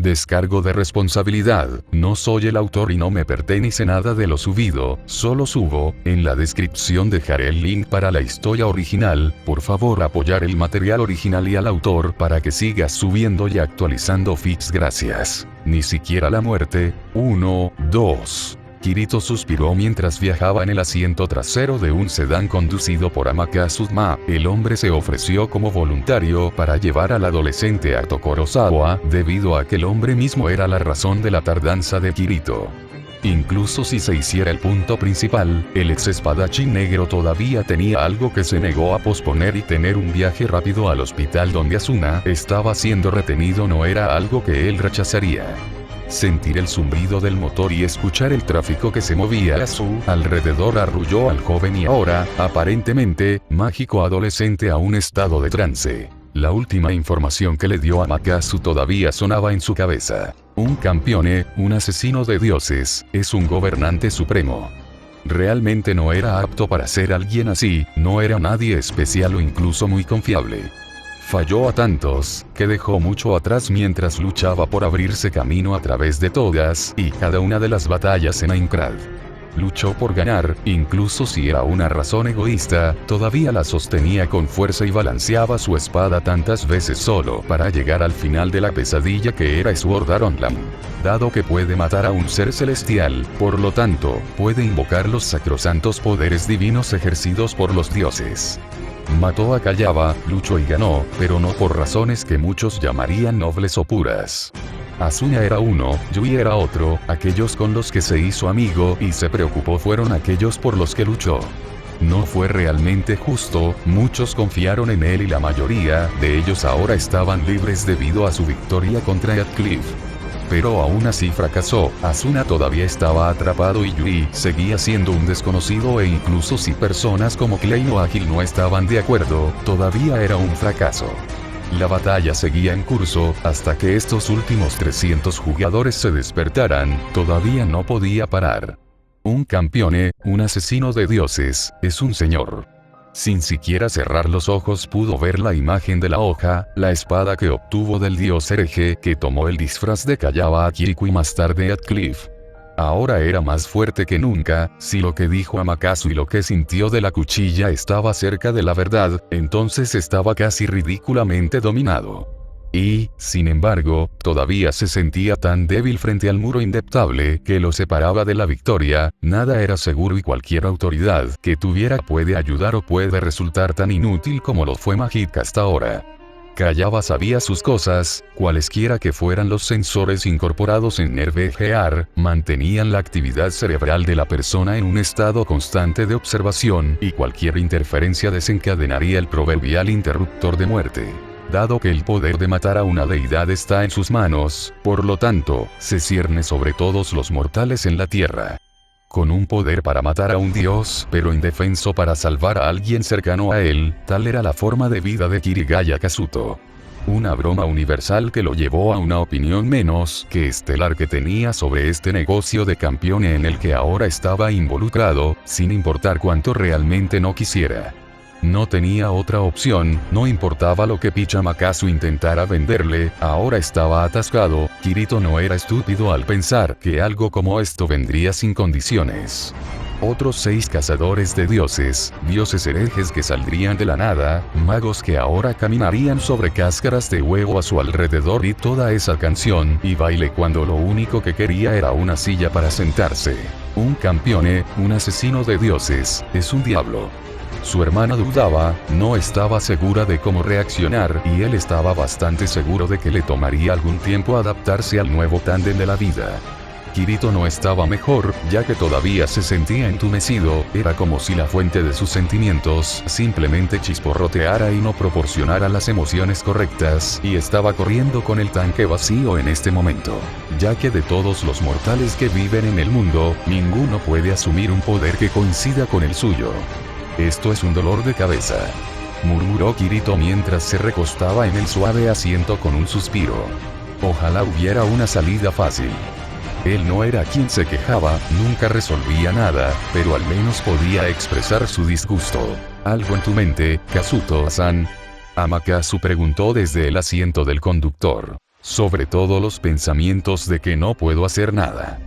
Descargo de responsabilidad, no soy el autor y no me pertenece nada de lo subido, solo subo, en la descripción dejaré el link para la historia original, por favor apoyar el material original y al autor para que sigas subiendo y actualizando feeds gracias. Ni siquiera la muerte. 1, 2. Kirito suspiró mientras viajaba en el asiento trasero de un sedán conducido por Amakasu Tma. El hombre se ofreció como voluntario para llevar al adolescente a Tokorozawa, debido a que el hombre mismo era la razón de la tardanza de Kirito. Incluso si se hiciera el punto principal, el ex espadachín negro todavía tenía algo que se negó a posponer y tener un viaje rápido al hospital donde Asuna estaba siendo retenido no era algo que él rechazaría. Sentir el zumbido del motor y escuchar el tráfico que se movía a su alrededor arrulló al joven y ahora, aparentemente, mágico adolescente a un estado de trance. La última información que le dio Amakasu todavía sonaba en su cabeza. Un campione, un asesino de dioses, es un gobernante supremo. Realmente no era apto para ser alguien así, no era nadie especial o incluso muy confiable. Falló a tantos, que dejó mucho atrás mientras luchaba por abrirse camino a través de todas y cada una de las batallas en Aincrad. Luchó por ganar, incluso si era una razón egoísta, todavía la sostenía con fuerza y balanceaba su espada tantas veces solo para llegar al final de la pesadilla que era Sword Art Online. Dado que puede matar a un ser celestial, por lo tanto, puede invocar los sacrosantos poderes divinos ejercidos por los dioses. Mató a Kayaba, luchó y ganó, pero no por razones que muchos llamarían nobles o puras. Asuna era uno, Yui era otro, aquellos con los que se hizo amigo y se preocupó fueron aquellos por los que luchó. No fue realmente justo, muchos confiaron en él y la mayoría de ellos ahora estaban libres debido a su victoria contra Heathcliff. Pero aún así fracasó, Asuna todavía estaba atrapado y Yui seguía siendo un desconocido e incluso si personas como Klein o Agil no estaban de acuerdo, todavía era un fracaso. La batalla seguía en curso, hasta que estos últimos 300 jugadores se despertaran, todavía no podía parar. Un campione, un asesino de dioses, es un señor. Sin siquiera cerrar los ojos pudo ver la imagen de la hoja, la espada que obtuvo del dios hereje que tomó el disfraz de Kayaba a Kiriko y más tarde Heathcliff. Ahora era más fuerte que nunca, si lo que dijo Amakasu y lo que sintió de la cuchilla estaba cerca de la verdad, entonces estaba casi ridículamente dominado. Y, sin embargo, todavía se sentía tan débil frente al muro indeptable que lo separaba de la victoria, nada era seguro y cualquier autoridad que tuviera puede ayudar o puede resultar tan inútil como lo fue Magic hasta ahora. Kayaba sabía sus cosas, cualesquiera que fueran los sensores incorporados en NerveGear, mantenían la actividad cerebral de la persona en un estado constante de observación y cualquier interferencia desencadenaría el proverbial interruptor de muerte. Dado que el poder de matar a una deidad está en sus manos, por lo tanto, se cierne sobre todos los mortales en la tierra. Con un poder para matar a un dios, pero indefenso para salvar a alguien cercano a él, tal era la forma de vida de Kirigaya Kazuto. Una broma universal que lo llevó a una opinión menos que estelar que tenía sobre este negocio de campione en el que ahora estaba involucrado, sin importar cuánto realmente no quisiera. No tenía otra opción, no importaba lo que Picha Amakasu intentara venderle, ahora estaba atascado. Kirito no era estúpido al pensar que algo como esto vendría sin condiciones. Otros 6 cazadores de dioses, dioses herejes que saldrían de la nada, magos que ahora caminarían sobre cáscaras de huevo a su alrededor y toda esa canción y baile cuando lo único que quería era una silla para sentarse. Un campione, un asesino de dioses, es un diablo. Su hermana dudaba, no estaba segura de cómo reaccionar y él estaba bastante seguro de que le tomaría algún tiempo adaptarse al nuevo tándem de la vida. Kirito no estaba mejor, ya que todavía se sentía entumecido, era como si la fuente de sus sentimientos simplemente chisporroteara y no proporcionara las emociones correctas, y estaba corriendo con el tanque vacío en este momento. Ya que de todos los mortales que viven en el mundo, ninguno puede asumir un poder que coincida con el suyo. Esto es un dolor de cabeza, murmuró Kirito mientras se recostaba en el suave asiento con un suspiro. Ojalá hubiera una salida fácil. Él no era quien se quejaba, nunca resolvía nada, pero al menos podía expresar su disgusto. ¿Algo en tu mente, Kazuto-san? Amakasu preguntó desde el asiento del conductor. Sobre todo los pensamientos de que no puedo hacer nada.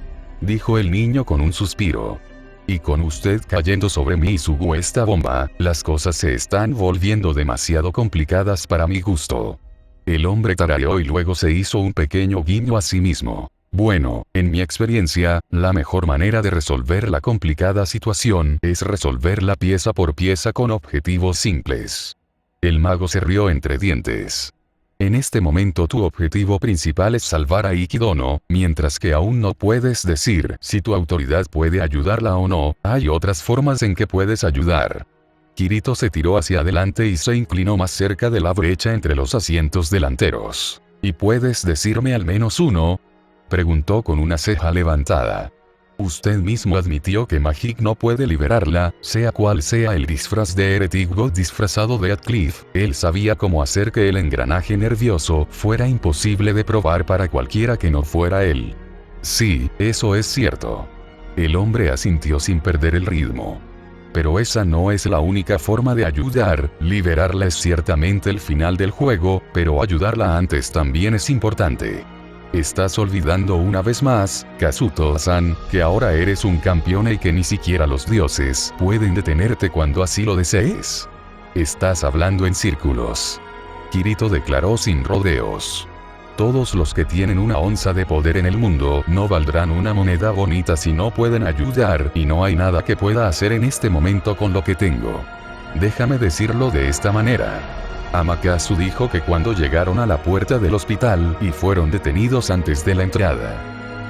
Dijo el niño con un suspiro. Y con usted cayendo sobre mí Sugu esta bomba, las cosas se están volviendo demasiado complicadas para mi gusto. El hombre tarareó y luego se hizo un pequeño guiño a sí mismo. Bueno, en mi experiencia, la mejor manera de resolver la complicada situación es resolverla pieza por pieza con objetivos simples. El mago se rió entre dientes. En este momento tu objetivo principal es salvar a Ikidono, mientras que aún no puedes decir si tu autoridad puede ayudarla o no, hay otras formas en que puedes ayudar. Kirito se tiró hacia adelante y se inclinó más cerca de la brecha entre los asientos delanteros. ¿Y puedes decirme al menos uno? Preguntó con una ceja levantada. Usted mismo admitió que Magic no puede liberarla, sea cual sea el disfraz de Heretic God disfrazado de Heathcliff, él sabía cómo hacer que el engranaje nervioso fuera imposible de probar para cualquiera que no fuera él. Sí, eso es cierto. El hombre asintió sin perder el ritmo. Pero esa no es la única forma de ayudar, liberarla es ciertamente el final del juego, pero ayudarla antes también es importante. Estás olvidando una vez más, Kazuto-san, que ahora eres un campeón y que ni siquiera los dioses pueden detenerte cuando así lo desees. Estás hablando en círculos. Kirito declaró sin rodeos. Todos los que tienen una onza de poder en el mundo no valdrán una moneda bonita si no pueden ayudar y no hay nada que pueda hacer en este momento con lo que tengo. Déjame decirlo de esta manera. Amaterasu dijo que cuando llegaron a la puerta del hospital y fueron detenidos antes de la entrada.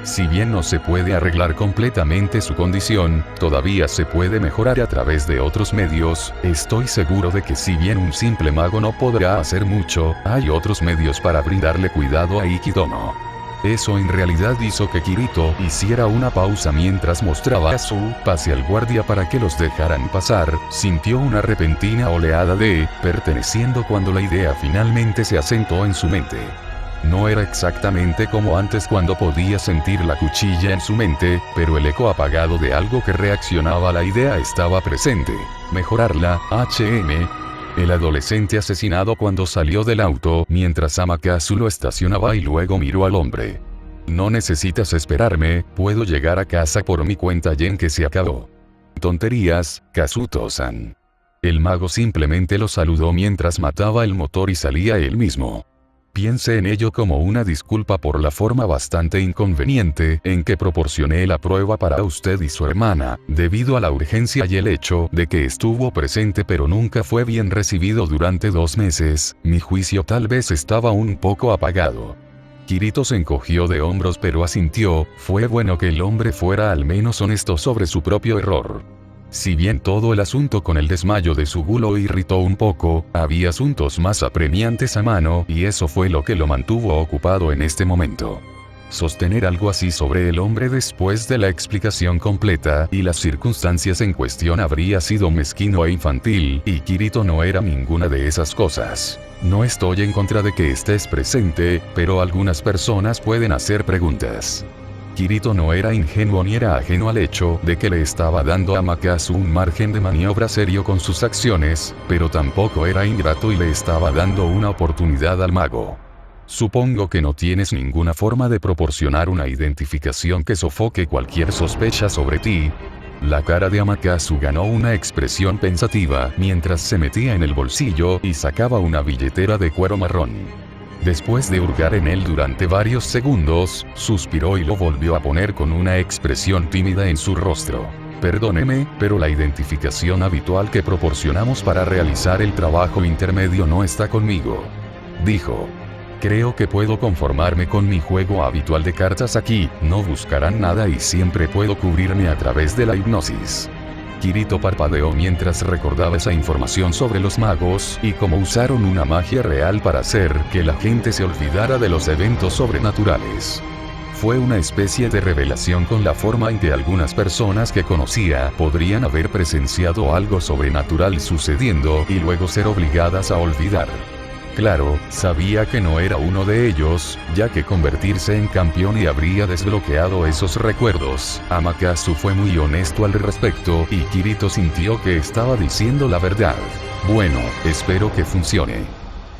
Si bien no se puede arreglar completamente su condición, todavía se puede mejorar a través de otros medios, estoy seguro de que si bien un simple mago no podrá hacer mucho, hay otros medios para brindarle cuidado a Ikidono. Eso en realidad hizo que Kirito hiciera una pausa mientras mostraba a su pase al guardia para que los dejaran pasar, sintió una repentina oleada de perteneciendo cuando la idea finalmente se asentó en su mente. No era exactamente como antes cuando podía sentir la cuchilla en su mente, pero el eco apagado de algo que reaccionaba a la idea estaba presente. Mejorarla, El adolescente asesinado cuando salió del auto mientras Amaterasu lo estacionaba y luego miró al hombre. No necesitas esperarme, puedo llegar a casa por mi cuenta yen que se acabó. Tonterías, Kazuto-san. El mago simplemente lo saludó mientras mataba el motor y salía él mismo. Piense en ello como una disculpa por la forma bastante inconveniente en que proporcioné la prueba para usted y su hermana, debido a la urgencia y el hecho de que estuvo presente pero nunca fue bien recibido durante 2 meses, mi juicio tal vez estaba un poco apagado. Kirito se encogió de hombros pero asintió, fue bueno que el hombre fuera al menos honesto sobre su propio error. Si bien todo el asunto con el desmayo de Sugu lo irritó un poco, había asuntos más apremiantes a mano y eso fue lo que lo mantuvo ocupado en este momento. Sostener algo así sobre el hombre después de la explicación completa y las circunstancias en cuestión habría sido mezquino e infantil, y Kirito no era ninguna de esas cosas. No estoy en contra de que estés presente, pero algunas personas pueden hacer preguntas. Kirito no era ingenuo ni era ajeno al hecho de que le estaba dando a Amaterasu un margen de maniobra serio con sus acciones, pero tampoco era ingrato y le estaba dando una oportunidad al mago. Supongo que no tienes ninguna forma de proporcionar una identificación que sofoque cualquier sospecha sobre ti. La cara de Amaterasu ganó una expresión pensativa mientras se metía en el bolsillo y sacaba una billetera de cuero marrón. Después de hurgar en él durante varios segundos, suspiró y lo volvió a poner con una expresión tímida en su rostro. Perdóneme, pero la identificación habitual que proporcionamos para realizar el trabajo intermedio no está conmigo. Dijo. Creo que puedo conformarme con mi juego habitual de cartas aquí, no buscarán nada y siempre puedo cubrirme a través de la hipnosis. Kirito parpadeó mientras recordaba esa información sobre los magos y cómo usaron una magia real para hacer que la gente se olvidara de los eventos sobrenaturales. Fue una especie de revelación con la forma en que algunas personas que conocía podrían haber presenciado algo sobrenatural sucediendo y luego ser obligadas a olvidar. Claro, sabía que no era uno de ellos, ya que convertirse en campeón y habría desbloqueado esos recuerdos. Amaterasu fue muy honesto al respecto y Kirito sintió que estaba diciendo la verdad. Bueno, espero que funcione.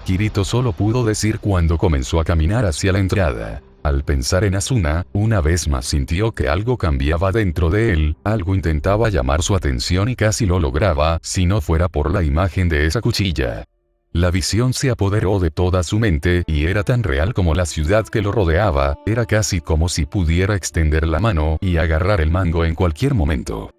Kirito solo pudo decir cuando comenzó a caminar hacia la entrada. Al pensar en Asuna, una vez más sintió que algo cambiaba dentro de él, algo intentaba llamar su atención y casi lo lograba, si no fuera por la imagen de esa cuchilla. La visión se apoderó de toda su mente y era tan real como la ciudad que lo rodeaba, era casi como si pudiera extender la mano y agarrar el mango en cualquier momento.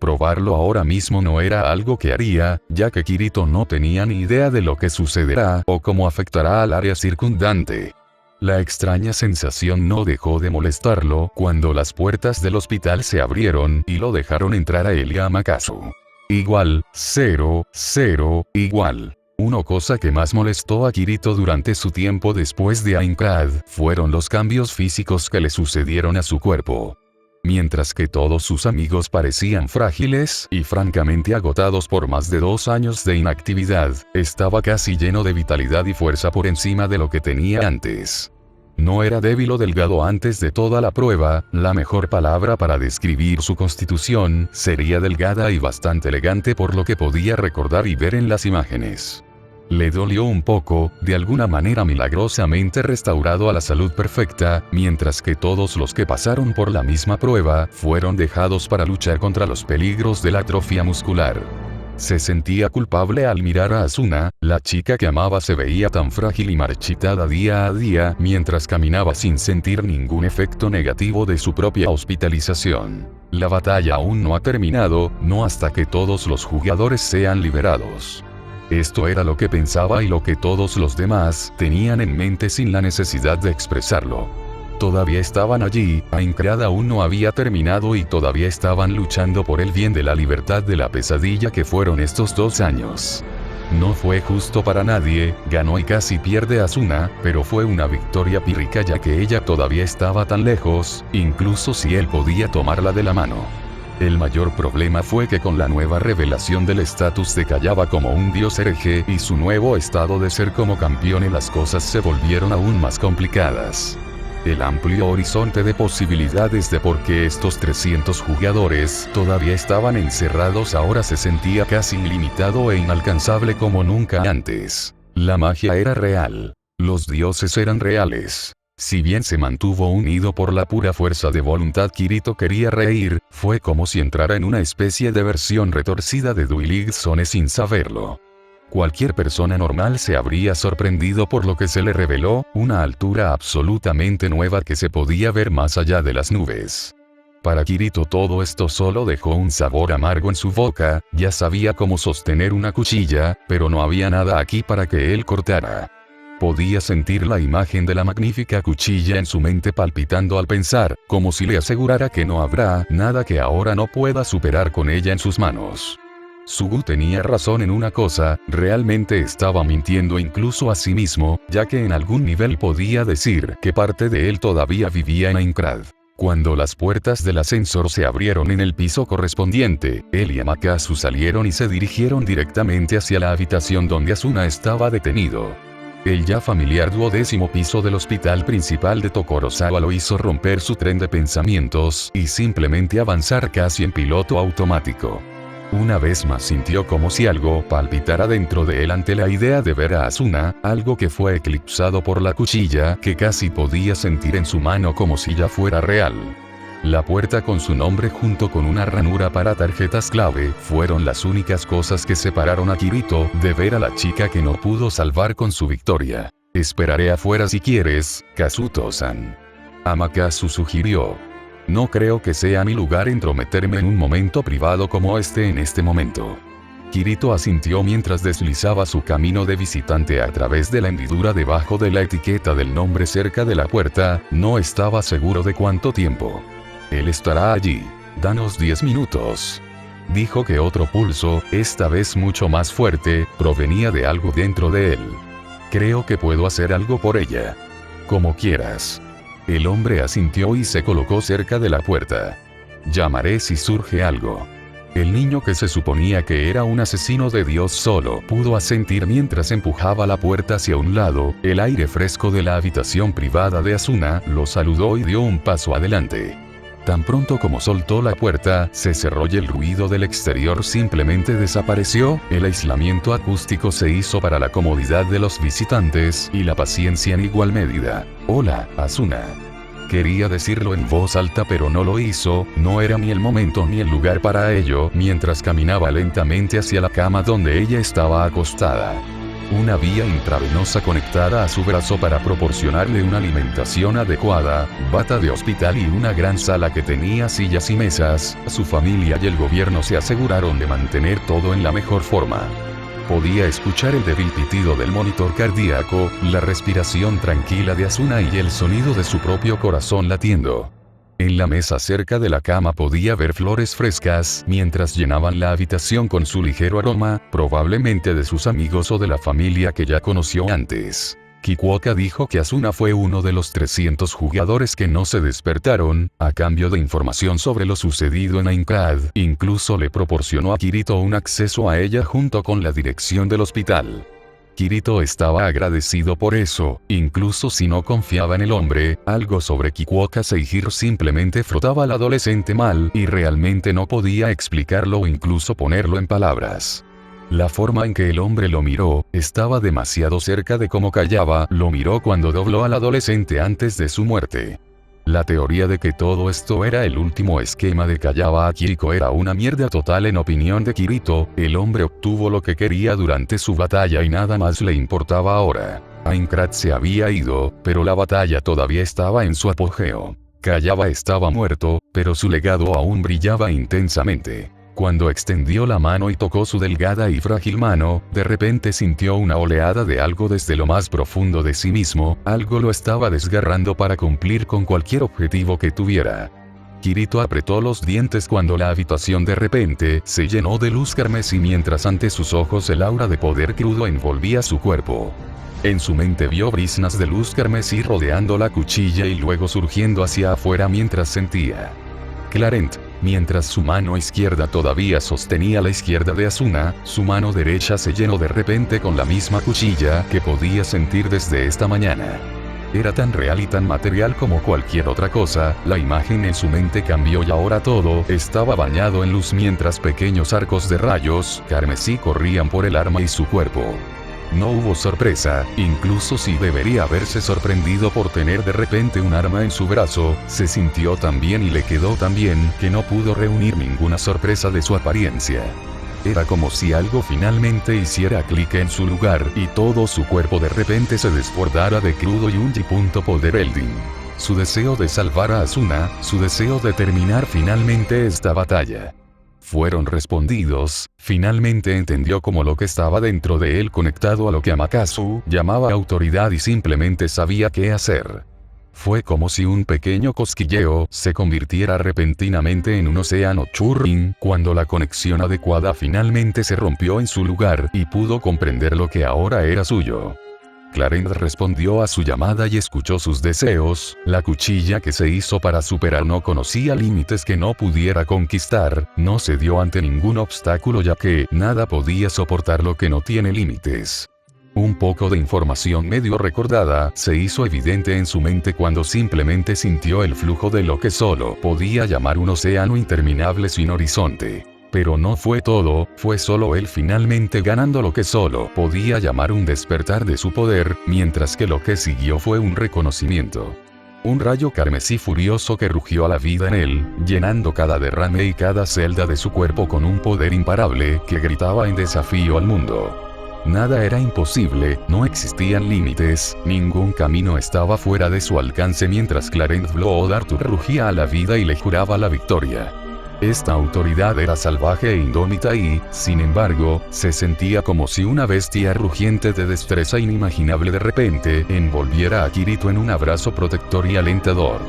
Probarlo ahora mismo no era algo que haría, ya que Kirito no tenía ni idea de lo que sucederá o cómo afectará al área circundante. La extraña sensación no dejó de molestarlo cuando las puertas del hospital se abrieron y lo dejaron entrar a él y a Makazu. Igual, 0, 0, igual. Una cosa que más molestó a Kirito durante su tiempo después de Aincrad fueron los cambios físicos que le sucedieron a su cuerpo. Mientras que todos sus amigos parecían frágiles y francamente agotados por más de 2 años de inactividad, estaba casi lleno de vitalidad y fuerza por encima de lo que tenía antes. No era débil o delgado antes de toda la prueba, la mejor palabra para describir su constitución sería delgada y bastante elegante por lo que podía recordar y ver en las imágenes. Le dolió un poco, de alguna manera milagrosamente restaurado a la salud perfecta, mientras que todos los que pasaron por la misma prueba fueron dejados para luchar contra los peligros de la atrofia muscular. Se sentía culpable al mirar a Asuna, la chica que amaba se veía tan frágil y marchitada día a día mientras caminaba sin sentir ningún efecto negativo de su propia hospitalización. La batalla aún no ha terminado, no hasta que todos los jugadores sean liberados. Esto era lo que pensaba y lo que todos los demás tenían en mente sin la necesidad de expresarlo. Todavía estaban allí, Aincrad aún no había terminado y todavía estaban luchando por el bien de la libertad de la pesadilla que fueron estos 2 años. No fue justo para nadie, ganó y casi pierde Asuna, pero fue una victoria pírrica ya que ella todavía estaba tan lejos, incluso si él podía tomarla de la mano. El mayor problema fue que con la nueva revelación del estatus de Kayaba como un dios hereje y su nuevo estado de ser como campeón las cosas se volvieron aún más complicadas. El amplio horizonte de posibilidades de por qué estos 300 jugadores todavía estaban encerrados ahora se sentía casi ilimitado e inalcanzable como nunca antes. La magia era real. Los dioses eran reales. Si bien se mantuvo unido por la pura fuerza de voluntad, Kirito quería reír, fue como si entrara en una especie de versión retorcida de Dueling Zone sin saberlo. Cualquier persona normal se habría sorprendido por lo que se le reveló, una altura absolutamente nueva que se podía ver más allá de las nubes. Para Kirito todo esto solo dejó un sabor amargo en su boca, ya sabía cómo sostener una cuchilla, pero no había nada aquí para que él cortara. Podía sentir la imagen de la magnífica cuchilla en su mente palpitando al pensar, como si le asegurara que no habrá nada que ahora no pueda superar con ella en sus manos. Sugu tenía razón en una cosa, realmente estaba mintiendo incluso a sí mismo, ya que en algún nivel podía decir que parte de él todavía vivía en Aincrad. Cuando las puertas del ascensor se abrieron en el piso correspondiente, él y Makazu salieron y se dirigieron directamente hacia la habitación donde Asuna estaba detenido. El ya familiar 12º piso del hospital principal de Tokorozawa lo hizo romper su tren de pensamientos y simplemente avanzar casi en piloto automático. Una vez más sintió como si algo palpitara dentro de él ante la idea de ver a Asuna, algo que fue eclipsado por la cuchilla que casi podía sentir en su mano como si ya fuera real. La puerta con su nombre junto con una ranura para tarjetas clave fueron las únicas cosas que separaron a Kirito de ver a la chica que no pudo salvar con su victoria. Esperaré afuera si quieres, Kazuto-san. Makazu sugirió. No creo que sea mi lugar entrometerme en un momento privado como este en este momento. Kirito asintió mientras deslizaba su camino de visitante a través de la hendidura debajo de la etiqueta del nombre cerca de la puerta, no estaba seguro de cuánto tiempo. Él estará allí. Danos 10 minutos. Dijo que otro pulso, esta vez mucho más fuerte, provenía de algo dentro de él. Creo que puedo hacer algo por ella. Como quieras. El hombre asintió y se colocó cerca de la puerta. Llamaré si surge algo. El niño que se suponía que era un asesino de Dios solo pudo asentir mientras empujaba la puerta hacia un lado, el aire fresco de la habitación privada de Asuna lo saludó y dio un paso adelante. Tan pronto como soltó la puerta, se cerró y el ruido del exterior simplemente desapareció, el aislamiento acústico se hizo para la comodidad de los visitantes, y la paciencia en igual medida. Hola, Asuna. Quería decirlo en voz alta pero no lo hizo, no era ni el momento ni el lugar para ello, mientras caminaba lentamente hacia la cama donde ella estaba acostada. Una vía intravenosa conectada a su brazo para proporcionarle una alimentación adecuada, bata de hospital y una gran sala que tenía sillas y mesas, su familia y el gobierno se aseguraron de mantener todo en la mejor forma. Podía escuchar el débil pitido del monitor cardíaco, la respiración tranquila de Asuna y el sonido de su propio corazón latiendo. En la mesa cerca de la cama podía ver flores frescas, mientras llenaban la habitación con su ligero aroma, probablemente de sus amigos o de la familia que ya conoció antes. Kikuoka dijo que Asuna fue uno de los 300 jugadores que no se despertaron, a cambio de información sobre lo sucedido en Aincrad. Incluso le proporcionó a Kirito un acceso a ella junto con la dirección del hospital. Kirito estaba agradecido por eso, incluso si no confiaba en el hombre. Algo sobre Kikuoka Seihiro simplemente frotaba al adolescente mal y realmente no podía explicarlo o incluso ponerlo en palabras. La forma en que el hombre lo miró, estaba demasiado cerca de cómo callaba, lo miró cuando dobló al adolescente antes de su muerte. La teoría de que todo esto era el último esquema de Kayaba Akihiko era una mierda total en opinión de Kirito. El hombre obtuvo lo que quería durante su batalla y nada más le importaba ahora. Aincrad se había ido, pero la batalla todavía estaba en su apogeo. Kayaba estaba muerto, pero su legado aún brillaba intensamente. Cuando extendió la mano y tocó su delgada y frágil mano, de repente sintió una oleada de algo desde lo más profundo de sí mismo, algo lo estaba desgarrando para cumplir con cualquier objetivo que tuviera. Kirito apretó los dientes cuando la habitación de repente se llenó de luz carmesí mientras ante sus ojos el aura de poder crudo envolvía su cuerpo. En su mente vio brisnas de luz carmesí rodeando la cuchilla y luego surgiendo hacia afuera mientras sentía. Clarent. Mientras su mano izquierda todavía sostenía la izquierda de Asuna, su mano derecha se llenó de repente con la misma cuchilla que podía sentir desde esta mañana. Era tan real y tan material como cualquier otra cosa, la imagen en su mente cambió y ahora todo estaba bañado en luz mientras pequeños arcos de rayos carmesí corrían por el arma y su cuerpo. No hubo sorpresa, incluso si debería haberse sorprendido por tener de repente un arma en su brazo, se sintió tan bien y le quedó tan bien que no pudo reunir ninguna sorpresa de su apariencia. Era como si algo finalmente hiciera clic en su lugar y todo su cuerpo de repente se desbordara de crudo y un poder Eldin. Su deseo de salvar a Asuna, su deseo de terminar finalmente esta batalla. Fueron respondidos, finalmente entendió como lo que estaba dentro de él conectado a lo que Amaterasu llamaba autoridad y simplemente sabía qué hacer. Fue como si un pequeño cosquilleo se convirtiera repentinamente en un océano churring cuando la conexión adecuada finalmente se rompió en su lugar y pudo comprender lo que ahora era suyo. Clarent respondió a su llamada y escuchó sus deseos. La cuchilla que se hizo para superar no conocía límites que no pudiera conquistar, no cedió ante ningún obstáculo ya que nada podía soportar lo que no tiene límites. Un poco de información medio recordada se hizo evidente en su mente cuando simplemente sintió el flujo de lo que solo podía llamar un océano interminable sin horizonte. Pero no fue todo, fue solo él finalmente ganando lo que solo podía llamar un despertar de su poder, mientras que lo que siguió fue un reconocimiento. Un rayo carmesí furioso que rugió a la vida en él, llenando cada derrame y cada celda de su cuerpo con un poder imparable que gritaba en desafío al mundo. Nada era imposible, no existían límites, ningún camino estaba fuera de su alcance mientras Clarent Blood Arthur rugía a la vida y le juraba la victoria. Esta autoridad era salvaje e indómita y, sin embargo, se sentía como si una bestia rugiente de destreza inimaginable de repente envolviera a Kirito en un abrazo protector y alentador.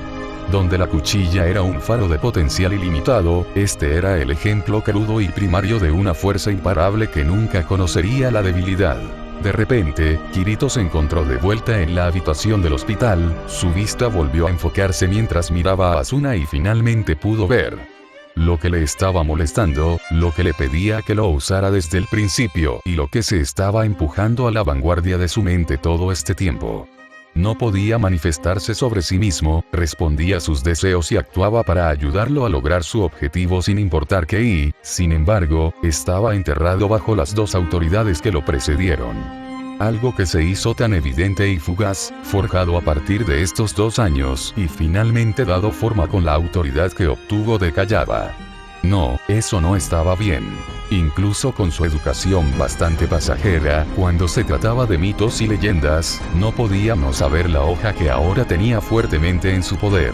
Donde la cuchilla era un faro de potencial ilimitado, este era el ejemplo crudo y primario de una fuerza imparable que nunca conocería la debilidad. De repente, Kirito se encontró de vuelta en la habitación del hospital, su vista volvió a enfocarse mientras miraba a Asuna y finalmente pudo ver lo que le estaba molestando, lo que le pedía que lo usara desde el principio y lo que se estaba empujando a la vanguardia de su mente todo este tiempo. No podía manifestarse sobre sí mismo, respondía a sus deseos y actuaba para ayudarlo a lograr su objetivo sin importar qué y, sin embargo, estaba enterrado bajo las dos autoridades que lo precedieron. Algo que se hizo tan evidente y fugaz, forjado a partir de estos 2 años y finalmente dado forma con la autoridad que obtuvo de Callaba. No, eso no estaba bien. Incluso con su educación bastante pasajera, cuando se trataba de mitos y leyendas, no podía no saber la hoja que ahora tenía fuertemente en su poder.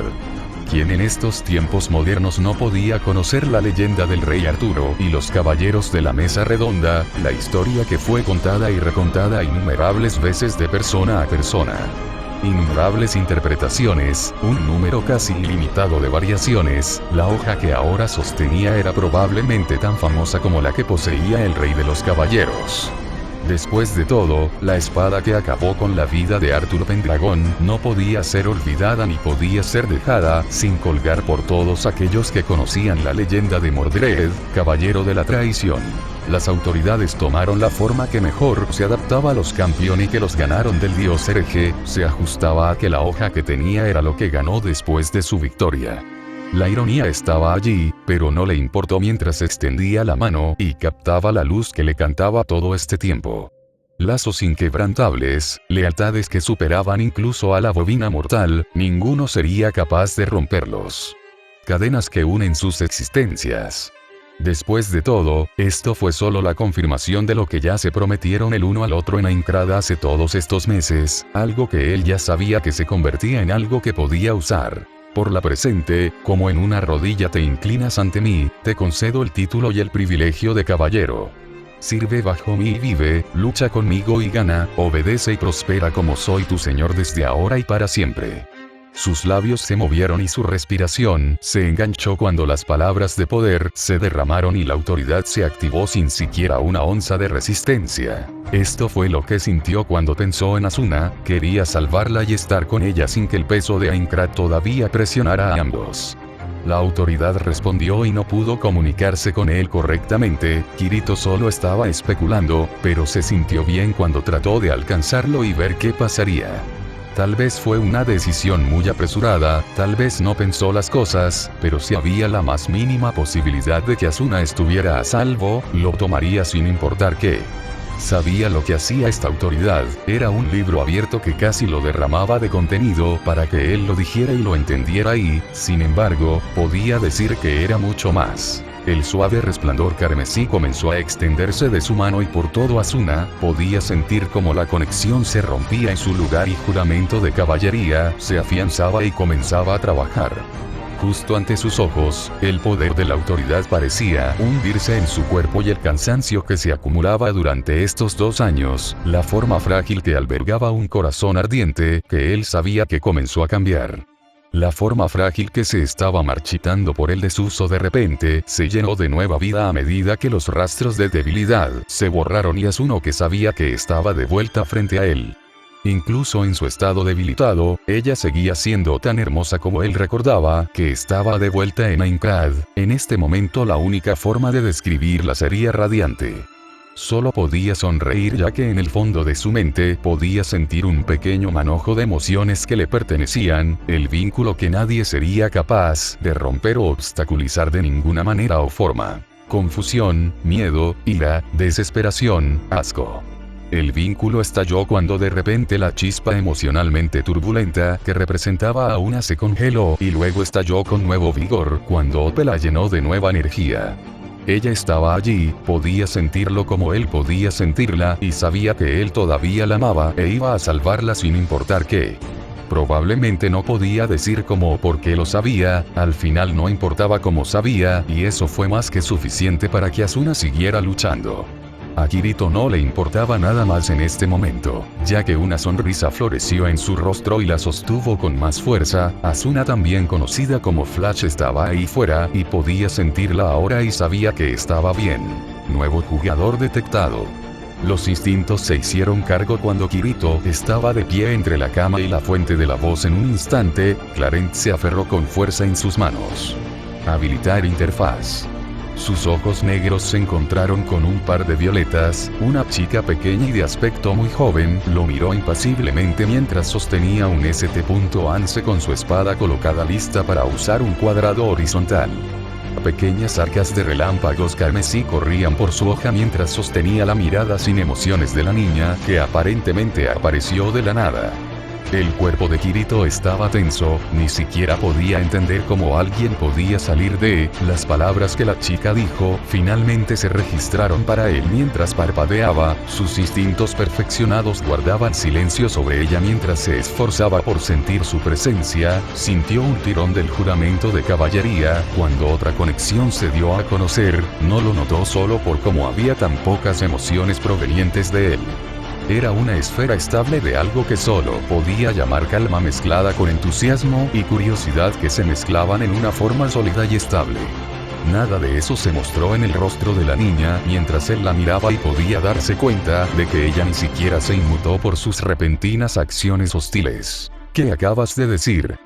¿Quién en estos tiempos modernos no podía conocer la leyenda del rey Arturo y los caballeros de la mesa redonda, la historia que fue contada y recontada innumerables veces de persona a persona? Innumerables interpretaciones, un número casi ilimitado de variaciones, la hoja que ahora sostenía era probablemente tan famosa como la que poseía el rey de los caballeros. Después de todo, la espada que acabó con la vida de Arthur Pendragon no podía ser olvidada ni podía ser dejada sin colgar por todos aquellos que conocían la leyenda de Mordred, caballero de la traición. Las autoridades tomaron la forma que mejor se adaptaba a los campeones que los ganaron del dios hereje, se ajustaba a que la hoja que tenía era lo que ganó después de su victoria. La ironía estaba allí, pero no le importó mientras extendía la mano y captaba la luz que le cantaba todo este tiempo. Lazos inquebrantables, lealtades que superaban incluso a la bobina mortal, ninguno sería capaz de romperlos. Cadenas que unen sus existencias. Después de todo, esto fue solo la confirmación de lo que ya se prometieron el uno al otro en Aincrad hace todos estos meses, algo que él ya sabía que se convertía en algo que podía usar. Por la presente, como en una rodilla te inclinas ante mí, te concedo el título y el privilegio de caballero. Sirve bajo mí y vive, lucha conmigo y gana, obedece y prospera como soy tu señor desde ahora y para siempre. Sus labios se movieron y su respiración se enganchó cuando las palabras de poder se derramaron y la autoridad se activó sin siquiera una onza de resistencia. Esto fue lo que sintió cuando pensó en Asuna, quería salvarla y estar con ella sin que el peso de Aincrad todavía presionara a ambos. La autoridad respondió y no pudo comunicarse con él correctamente, Kirito solo estaba especulando, pero se sintió bien cuando trató de alcanzarlo y ver qué pasaría. Tal vez fue una decisión muy apresurada, tal vez no pensó las cosas, pero si había la más mínima posibilidad de que Asuna estuviera a salvo, lo tomaría sin importar qué. Sabía lo que hacía esta autoridad, era un libro abierto que casi lo derramaba de contenido para que él lo dijera y lo entendiera y, sin embargo, podía decir que era mucho más. El suave resplandor carmesí comenzó a extenderse de su mano y por todo Asuna, podía sentir como la conexión se rompía en su lugar y juramento de caballería se afianzaba y comenzaba a trabajar. Justo ante sus ojos, el poder de la autoridad parecía hundirse en su cuerpo y el cansancio que se acumulaba durante estos 2 años, la forma frágil que albergaba un corazón ardiente, que él sabía que comenzó a cambiar. La forma frágil que se estaba marchitando por el desuso de repente, se llenó de nueva vida a medida que los rastros de debilidad se borraron y Asuno que sabía que estaba de vuelta frente a él. Incluso en su estado debilitado, ella seguía siendo tan hermosa como él recordaba, que estaba de vuelta en Aincrad. En este momento la única forma de describirla sería radiante. Solo podía sonreír ya que en el fondo de su mente podía sentir un pequeño manojo de emociones que le pertenecían, el vínculo que nadie sería capaz de romper o obstaculizar de ninguna manera o forma. Confusión, miedo, ira, desesperación, asco. El vínculo estalló cuando de repente la chispa emocionalmente turbulenta que representaba a Una se congeló y luego estalló con nuevo vigor cuando Ope la llenó de nueva energía. Ella estaba allí, podía sentirlo como él podía sentirla y sabía que él todavía la amaba e iba a salvarla sin importar qué. Probablemente no podía decir cómo o por qué lo sabía, al final no importaba cómo sabía y eso fue más que suficiente para que Asuna siguiera luchando. A Kirito no le importaba nada más en este momento, ya que una sonrisa floreció en su rostro y la sostuvo con más fuerza. Asuna, también conocida como Flash, estaba ahí fuera y podía sentirla ahora y sabía que estaba bien. Nuevo jugador detectado. Los instintos se hicieron cargo cuando Kirito estaba de pie entre la cama y la fuente de la voz. En un instante, Clarence se aferró con fuerza en sus manos. Habilitar interfaz. sus ojos negros se encontraron con un par de violetas. Una chica pequeña y de aspecto muy joven lo miró impasiblemente mientras sostenía un St.Ance con su espada colocada lista para usar un cuadrado horizontal. Pequeñas arcas de relámpagos carmesí corrían por su hoja mientras sostenía la mirada sin emociones de la niña, que aparentemente apareció de la nada. El cuerpo de Kirito estaba tenso, ni siquiera podía entender cómo alguien podía salir de las palabras que la chica dijo. Finalmente se registraron para él mientras parpadeaba. Sus instintos perfeccionados guardaban silencio sobre ella mientras se esforzaba por sentir su presencia. Sintió un tirón del juramento de caballería. Cuando otra conexión se dio a conocer, no lo notó solo por cómo había tan pocas emociones provenientes de él. Era una esfera estable de algo que solo podía llamar calma mezclada con entusiasmo y curiosidad que se mezclaban en una forma sólida y estable. Nada de eso se mostró en el rostro de la niña mientras él la miraba y podía darse cuenta de que ella ni siquiera se inmutó por sus repentinas acciones hostiles. ¿Qué acabas de decir?,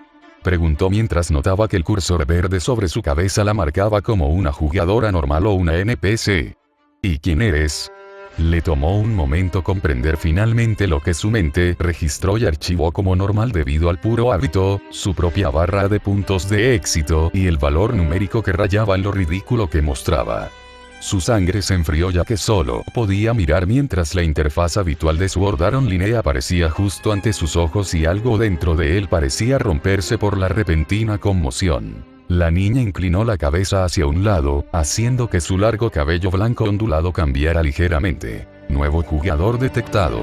preguntó mientras notaba que el cursor verde sobre su cabeza la marcaba como una jugadora normal o una NPC. ¿Y quién eres? Le tomó un momento comprender finalmente lo que su mente registró y archivó como normal debido al puro hábito, su propia barra de puntos de éxito y el valor numérico que rayaba en lo ridículo que mostraba. Su sangre se enfrió ya que solo podía mirar mientras la interfaz habitual de Sword Art Online aparecía justo ante sus ojos y algo dentro de él parecía romperse por la repentina conmoción. La niña inclinó la cabeza hacia un lado, haciendo que su largo cabello blanco ondulado cambiara ligeramente. Nuevo jugador detectado.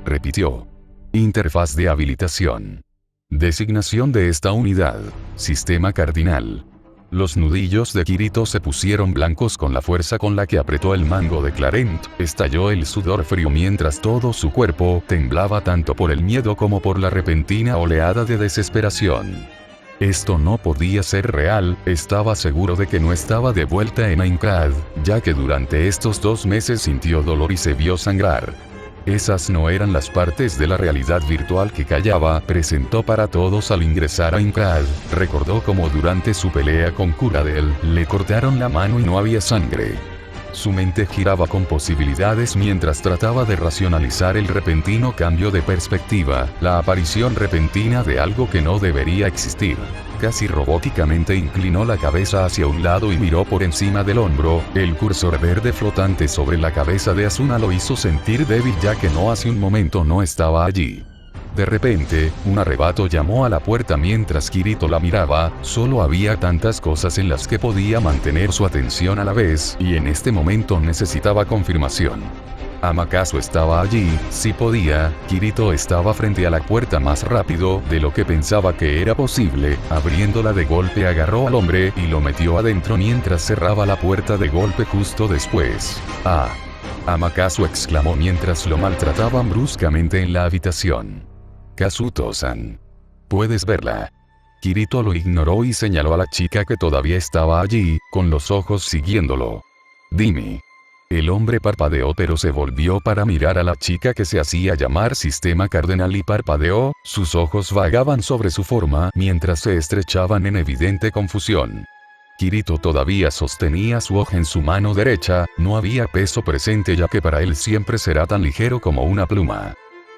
Repitió. Interfaz de habilitación. Designación de esta unidad. Sistema cardinal. Los nudillos de Kirito se pusieron blancos con la fuerza con la que apretó el mango de Clarent. Estalló el sudor frío mientras todo su cuerpo temblaba tanto por el miedo como por la repentina oleada de desesperación. Esto no podía ser real. Estaba seguro de que no estaba de vuelta en Aincrad, ya que durante estos 2 meses sintió dolor y se vio sangrar. Esas no eran las partes de la realidad virtual que callaba, presentó para todos al ingresar a Aincrad. Recordó cómo durante su pelea con Curadel, le cortaron la mano y no había sangre. Su mente giraba con posibilidades mientras trataba de racionalizar el repentino cambio de perspectiva, la aparición repentina de algo que no debería existir. Casi robóticamente inclinó la cabeza hacia un lado y miró por encima del hombro. El cursor verde flotante sobre la cabeza de Asuna lo hizo sentir débil ya que no hace un momento no estaba allí. De repente, un arrebato llamó a la puerta mientras Kirito la miraba. Solo había tantas cosas en las que podía mantener su atención a la vez, y en este momento necesitaba confirmación. ¿Acaso estaba allí? Sí podía. Kirito estaba frente a la puerta más rápido de lo que pensaba que era posible. Abriéndola de golpe agarró al hombre y lo metió adentro mientras cerraba la puerta de golpe justo después. ¡Ah! ¿Acaso?, exclamó mientras lo maltrataban bruscamente en la habitación. Kazuto-san. ¿Puedes verla? Kirito lo ignoró y señaló a la chica que todavía estaba allí, con los ojos siguiéndolo. Dime. El hombre parpadeó pero se volvió para mirar a la chica que se hacía llamar Sistema Cardenal y parpadeó. Sus ojos vagaban sobre su forma mientras se estrechaban en evidente confusión. Kirito todavía sostenía su hoja en su mano derecha. No había peso presente ya que para él siempre será tan ligero como una pluma.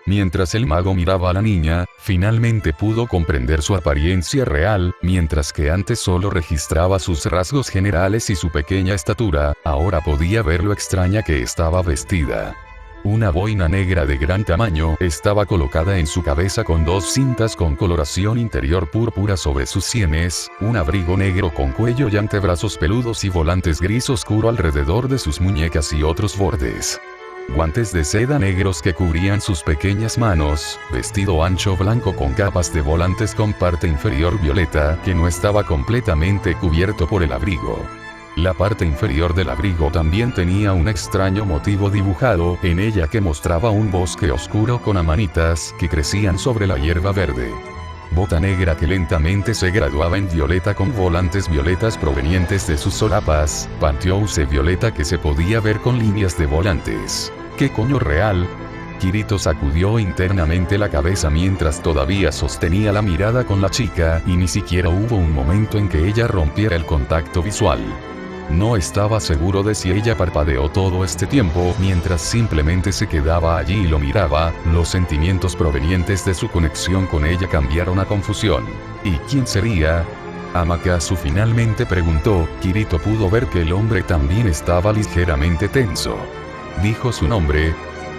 Mientras el mago miraba a la niña, finalmente pudo comprender su apariencia real. Mientras que antes solo registraba sus rasgos generales y su pequeña estatura, ahora podía ver lo extraña que estaba vestida. Una boina negra de gran tamaño estaba colocada en su cabeza con 2 cintas con coloración interior púrpura sobre sus sienes, un abrigo negro con cuello y antebrazos peludos y volantes gris oscuro alrededor de sus muñecas y otros bordes. Guantes de seda negros que cubrían sus pequeñas manos, vestido ancho blanco con capas de volantes con parte inferior violeta que no estaba completamente cubierto por el abrigo. La parte inferior del abrigo también tenía un extraño motivo dibujado en ella que mostraba un bosque oscuro con amanitas que crecían sobre la hierba verde. Bota negra que lentamente se graduaba en violeta con volantes violetas provenientes de sus solapas, pantyhose violeta que se podía ver con líneas de volantes. ¿Qué coño real? Kirito sacudió internamente la cabeza mientras todavía sostenía la mirada con la chica y ni siquiera hubo un momento en que ella rompiera el contacto visual. No estaba seguro de si ella parpadeó todo este tiempo mientras simplemente se quedaba allí y lo miraba. Los sentimientos provenientes de su conexión con ella cambiaron a confusión. ¿Y quién sería? Amaterasu finalmente preguntó. Kirito pudo ver que el hombre también estaba ligeramente tenso. Dijo su nombre.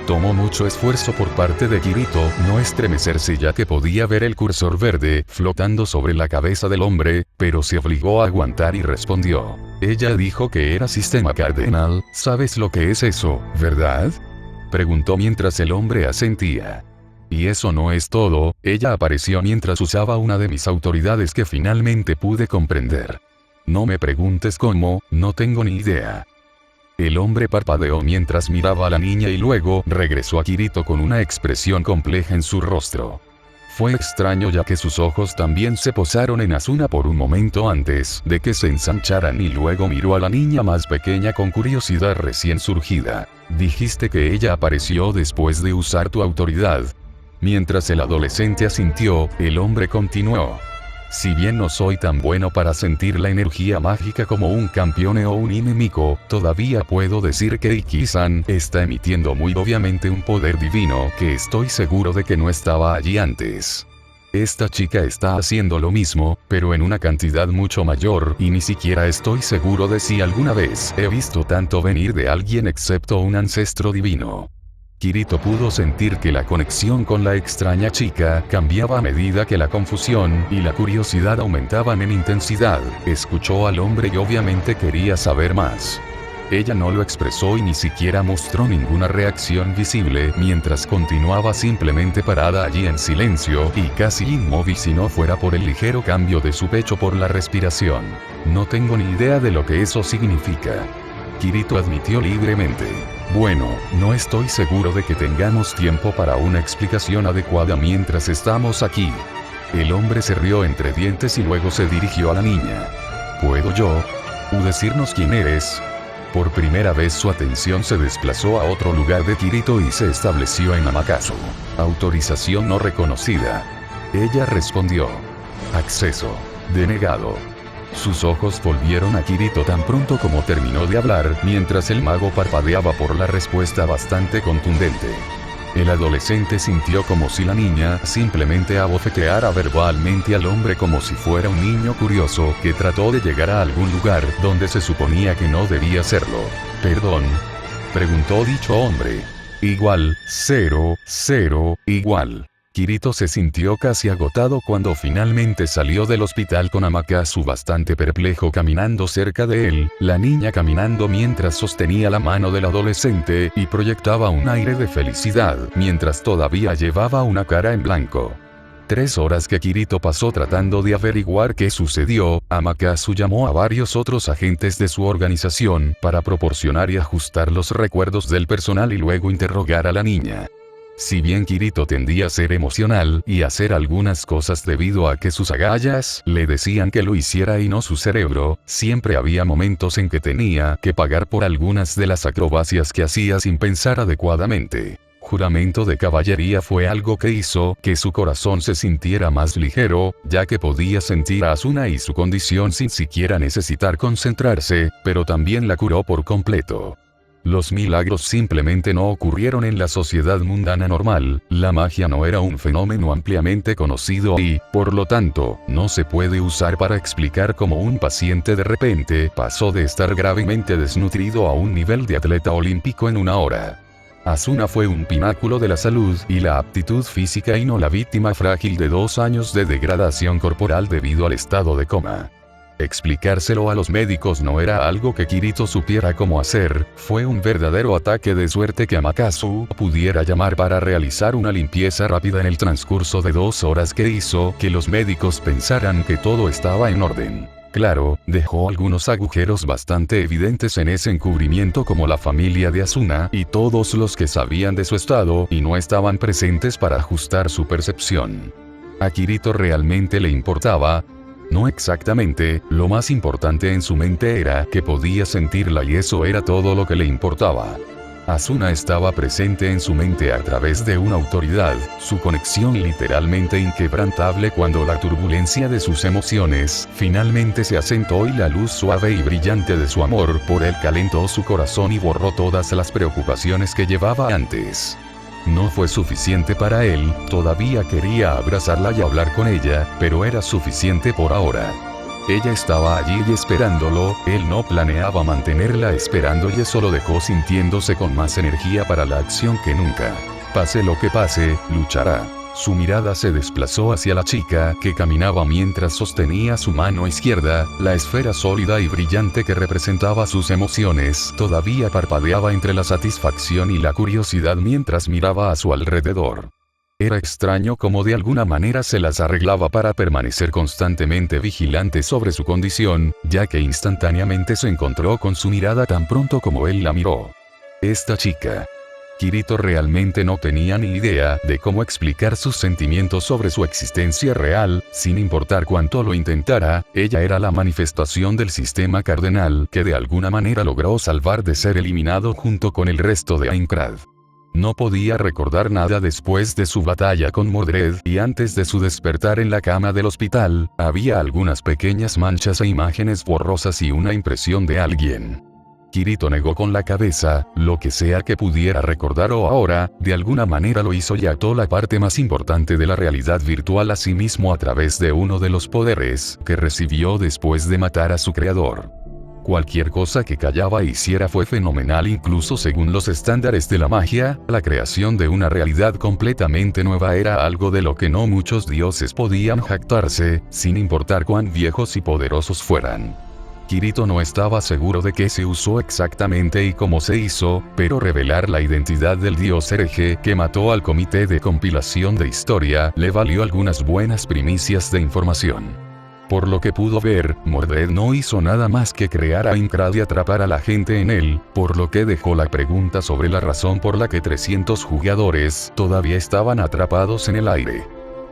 Tomó mucho esfuerzo por parte de Kirito no estremecerse, ya que podía ver el cursor verde flotando sobre la cabeza del hombre, pero se obligó a aguantar y respondió. Ella dijo que era Sistema Cardenal. ¿Sabes lo que es eso, verdad? Preguntó mientras el hombre asentía. Y eso no es todo, ella apareció mientras usaba una de mis autoridades que finalmente pude comprender. No me preguntes cómo, no tengo ni idea. El hombre parpadeó mientras miraba a la niña y luego regresó a Kirito con una expresión compleja en su rostro. Fue extraño ya que sus ojos también se posaron en Asuna por un momento antes de que se ensancharan y luego miró a la niña más pequeña con curiosidad recién surgida. Dijiste que ella apareció después de usar tu autoridad. Mientras el adolescente asintió, el hombre continuó. Si bien no soy tan bueno para sentir la energía mágica como un campeón o un enemigo, todavía puedo decir que Iki-san está emitiendo muy obviamente un poder divino que estoy seguro de que no estaba allí antes. Esta chica está haciendo lo mismo, pero en una cantidad mucho mayor y ni siquiera estoy seguro de si alguna vez he visto tanto venir de alguien excepto un ancestro divino. Kirito pudo sentir que la conexión con la extraña chica cambiaba a medida que la confusión y la curiosidad aumentaban en intensidad. Escuchó al hombre y obviamente quería saber más. Ella no lo expresó y ni siquiera mostró ninguna reacción visible mientras continuaba simplemente parada allí en silencio y casi inmóvil si no fuera por el ligero cambio de su pecho por la respiración. No tengo ni idea de lo que eso significa. Kirito admitió libremente. Bueno, no estoy seguro de que tengamos tiempo para una explicación adecuada mientras estamos aquí. El hombre se rió entre dientes y luego se dirigió a la niña. ¿Puedo yo? ¿Decirnos quién eres? Por primera vez su atención se desplazó a otro lugar de Kirito y se estableció en Amaterasu. Autorización no reconocida. Ella respondió. Acceso denegado. Sus ojos volvieron a Kirito tan pronto como terminó de hablar, mientras el mago parpadeaba por la respuesta bastante contundente. El adolescente sintió como si la niña simplemente abofeteara verbalmente al hombre como si fuera un niño curioso que trató de llegar a algún lugar donde se suponía que no debía hacerlo. ¿Perdón? Preguntó dicho hombre. Igual, 0, 0, igual. Kirito se sintió casi agotado cuando finalmente salió del hospital con Amaterasu bastante perplejo caminando cerca de él, la niña caminando mientras sostenía la mano del adolescente y proyectaba un aire de felicidad mientras todavía llevaba una cara en blanco. 3 horas que Kirito pasó tratando de averiguar qué sucedió. Amaterasu llamó a varios otros agentes de su organización para proporcionar y ajustar los recuerdos del personal y luego interrogar a la niña. Si bien Kirito tendía a ser emocional y a hacer algunas cosas debido a que sus agallas le decían que lo hiciera y no su cerebro, siempre había momentos en que tenía que pagar por algunas de las acrobacias que hacía sin pensar adecuadamente. Juramento de caballería fue algo que hizo que su corazón se sintiera más ligero, ya que podía sentir a Asuna y su condición sin siquiera necesitar concentrarse, pero también la curó por completo. Los milagros simplemente no ocurrieron en la sociedad mundana normal, la magia no era un fenómeno ampliamente conocido y, por lo tanto, no se puede usar para explicar cómo un paciente de repente pasó de estar gravemente desnutrido a un nivel de atleta olímpico en una hora. Asuna fue un pináculo de la salud y la aptitud física y no la víctima frágil de 2 años de degradación corporal debido al estado de coma. Explicárselo a los médicos no era algo que Kirito supiera cómo hacer, fue un verdadero ataque de suerte que Amaterasu pudiera llamar para realizar una limpieza rápida en el transcurso de 2 horas que hizo que los médicos pensaran que todo estaba en orden. Claro, dejó algunos agujeros bastante evidentes en ese encubrimiento como la familia de Asuna y todos los que sabían de su estado y no estaban presentes para ajustar su percepción. A Kirito realmente le importaba. No exactamente, lo más importante en su mente era que podía sentirla y eso era todo lo que le importaba. Asuna estaba presente en su mente a través de una autoridad, su conexión literalmente inquebrantable cuando la turbulencia de sus emociones finalmente se asentó y la luz suave y brillante de su amor por él calentó su corazón y borró todas las preocupaciones que llevaba antes. No fue suficiente para él, todavía quería abrazarla y hablar con ella, pero era suficiente por ahora. Ella estaba allí y esperándolo, él no planeaba mantenerla esperando y eso lo dejó sintiéndose con más energía para la acción que nunca. Pase lo que pase, luchará. Su mirada se desplazó hacia la chica que caminaba mientras sostenía su mano izquierda, la esfera sólida y brillante que representaba sus emociones todavía parpadeaba entre la satisfacción y la curiosidad mientras miraba a su alrededor. Era extraño cómo de alguna manera se las arreglaba para permanecer constantemente vigilante sobre su condición, ya que instantáneamente se encontró con su mirada tan pronto como él la miró. Esta chica. Kirito realmente no tenía ni idea de cómo explicar sus sentimientos sobre su existencia real, sin importar cuánto lo intentara, ella era la manifestación del sistema cardenal que de alguna manera logró salvar de ser eliminado junto con el resto de Aincrad. No podía recordar nada después de su batalla con Mordred y antes de su despertar en la cama del hospital, había algunas pequeñas manchas e imágenes borrosas y una impresión de alguien. Kirito negó con la cabeza, lo que sea que pudiera recordar o ahora, de alguna manera lo hizo y ató la parte más importante de la realidad virtual a sí mismo a través de uno de los poderes que recibió después de matar a su creador. Cualquier cosa que Kayaba hiciera fue fenomenal incluso según los estándares de la magia, la creación de una realidad completamente nueva era algo de lo que no muchos dioses podían jactarse, sin importar cuán viejos y poderosos fueran. Kirito no estaba seguro de qué se usó exactamente y cómo se hizo, pero revelar la identidad del dios hereje que mató al comité de compilación de historia le valió algunas buenas primicias de información. Por lo que pudo ver, Mordred no hizo nada más que crear a Aincrad y atrapar a la gente en él, por lo que dejó la pregunta sobre la razón por la que 300 jugadores todavía estaban atrapados en el aire.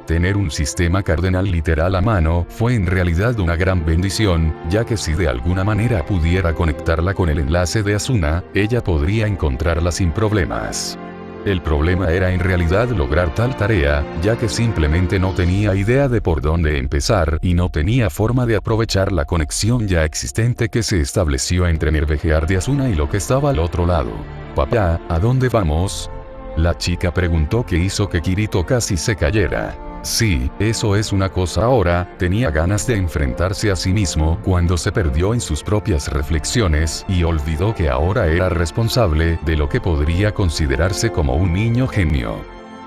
Tener un sistema cardenal literal a mano fue en realidad una gran bendición, ya que si de alguna manera pudiera conectarla con el enlace de Asuna, ella podría encontrarla sin problemas. El problema era en realidad lograr tal tarea, ya que simplemente no tenía idea de por dónde empezar y no tenía forma de aprovechar la conexión ya existente que se estableció entre Nervejear de Asuna y lo que estaba al otro lado. «Papá, ¿a dónde vamos?», la chica preguntó, que hizo que Kirito casi se cayera. Sí, eso es una cosa ahora, tenía ganas de enfrentarse a sí mismo cuando se perdió en sus propias reflexiones y olvidó que ahora era responsable de lo que podría considerarse como un niño genio.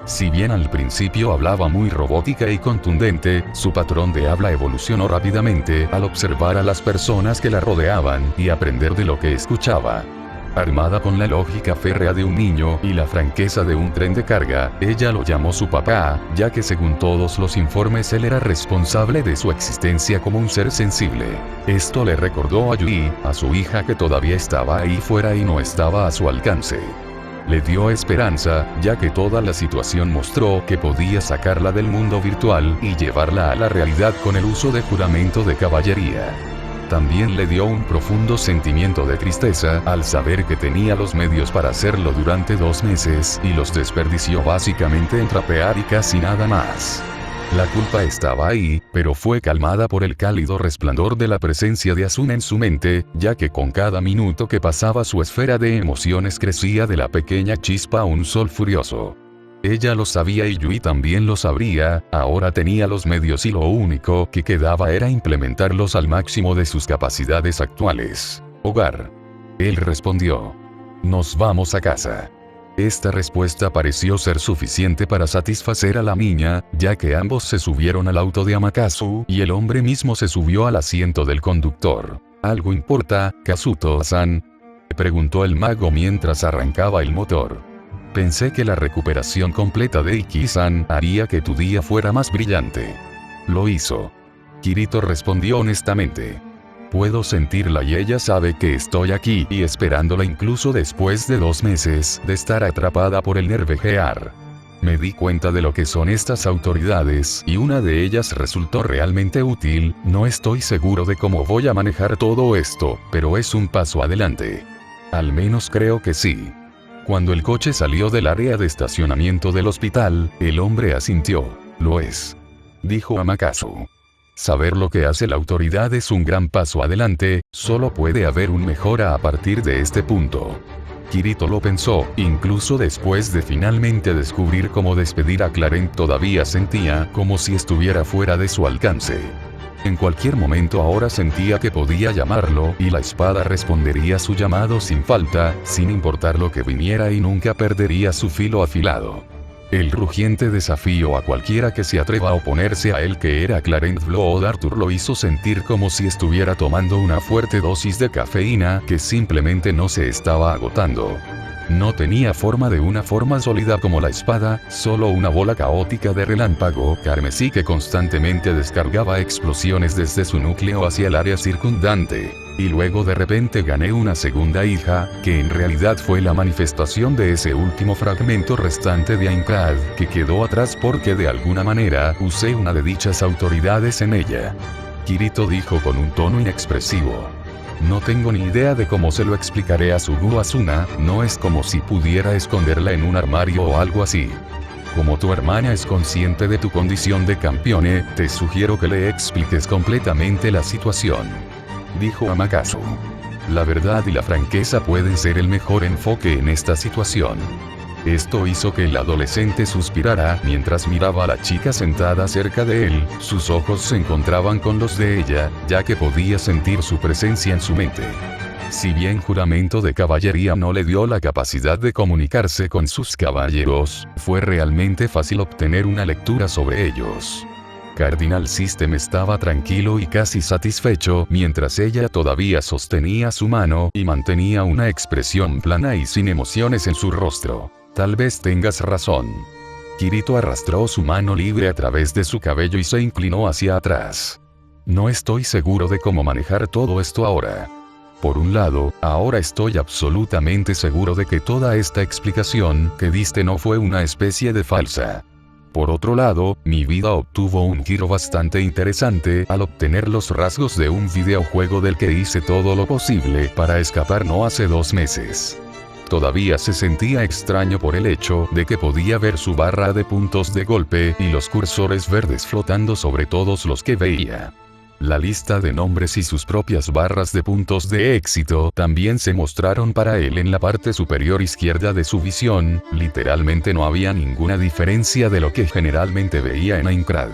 Si bien al principio hablaba muy robótica y contundente, su patrón de habla evolucionó rápidamente al observar a las personas que la rodeaban y aprender de lo que escuchaba. Armada con la lógica férrea de un niño y la franqueza de un tren de carga, ella lo llamó su papá, ya que según todos los informes él era responsable de su existencia como un ser sensible. Esto le recordó a Yui, a su hija que todavía estaba ahí fuera y no estaba a su alcance. Le dio esperanza, ya que toda la situación mostró que podía sacarla del mundo virtual y llevarla a la realidad con el uso de juramento de caballería. También le dio un profundo sentimiento de tristeza al saber que tenía los medios para hacerlo durante 2 meses y los desperdició básicamente en trapear y casi nada más. La culpa estaba ahí, pero fue calmada por el cálido resplandor de la presencia de Asuna en su mente, ya que con cada minuto que pasaba su esfera de emociones crecía de la pequeña chispa a un sol furioso. Ella lo sabía y Yui también lo sabría, ahora tenía los medios y lo único que quedaba era implementarlos al máximo de sus capacidades actuales. Hogar. Él respondió. Nos vamos a casa. Esta respuesta pareció ser suficiente para satisfacer a la niña, ya que ambos se subieron al auto de Amakasu y el hombre mismo se subió al asiento del conductor. ¿Algo importa, Kazuto-san?, preguntó el mago mientras arrancaba el motor. Pensé que la recuperación completa de Iki-san haría que tu día fuera más brillante. Lo hizo. Kirito respondió honestamente. Puedo sentirla y ella sabe que estoy aquí y esperándola incluso después de 2 meses de estar atrapada por el Nervejear. Me di cuenta de lo que son estas autoridades y una de ellas resultó realmente útil. No estoy seguro de cómo voy a manejar todo esto, pero es un paso adelante. Al menos creo que sí. Cuando el coche salió del área de estacionamiento del hospital, el hombre asintió. Lo es, dijo Amakasu. Saber lo que hace la autoridad es un gran paso adelante, solo puede haber un mejora a partir de este punto. Kirito lo pensó, incluso después de finalmente descubrir cómo despedir a Clarent todavía sentía como si estuviera fuera de su alcance. En cualquier momento ahora sentía que podía llamarlo y la espada respondería su llamado sin falta, sin importar lo que viniera y nunca perdería su filo afilado. El rugiente desafío a cualquiera que se atreva a oponerse a él que era Clarent Blood Arthur lo hizo sentir como si estuviera tomando una fuerte dosis de cafeína que simplemente no se estaba agotando. No tenía forma de una forma sólida como la espada, solo una bola caótica de relámpago carmesí que constantemente descargaba explosiones desde su núcleo hacia el área circundante. Y luego de repente gané una segunda hija, que en realidad fue la manifestación de ese último fragmento restante de Aincrad, que quedó atrás porque de alguna manera usé una de dichas autoridades en ella. Kirito dijo con un tono inexpresivo. No tengo ni idea de cómo se lo explicaré a Sugu Asuna, no es como si pudiera esconderla en un armario o algo así. Como tu hermana es consciente de tu condición de campeone, te sugiero que le expliques completamente la situación. Dijo Amakasu. La verdad y la franqueza pueden ser el mejor enfoque en esta situación. Esto hizo que el adolescente suspirara mientras miraba a la chica sentada cerca de él, sus ojos se encontraban con los de ella, ya que podía sentir su presencia en su mente. Si bien Juramento de Caballería no le dio la capacidad de comunicarse con sus caballeros, fue realmente fácil obtener una lectura sobre ellos. Cardinal System estaba tranquilo y casi satisfecho mientras ella todavía sostenía su mano y mantenía una expresión plana y sin emociones en su rostro. Tal vez tengas razón. Kirito arrastró su mano libre a través de su cabello y se inclinó hacia atrás. No estoy seguro de cómo manejar todo esto ahora. Por un lado, ahora estoy absolutamente seguro de que toda esta explicación que diste no fue una especie de falsa. Por otro lado, mi vida obtuvo un giro bastante interesante al obtener los rasgos de un videojuego del que hice todo lo posible para escapar no hace 2 meses. Todavía se sentía extraño por el hecho de que podía ver su barra de puntos de golpe y los cursores verdes flotando sobre todos los que veía. La lista de nombres y sus propias barras de puntos de éxito también se mostraron para él en la parte superior izquierda de su visión, literalmente no había ninguna diferencia de lo que generalmente veía en Aincrad.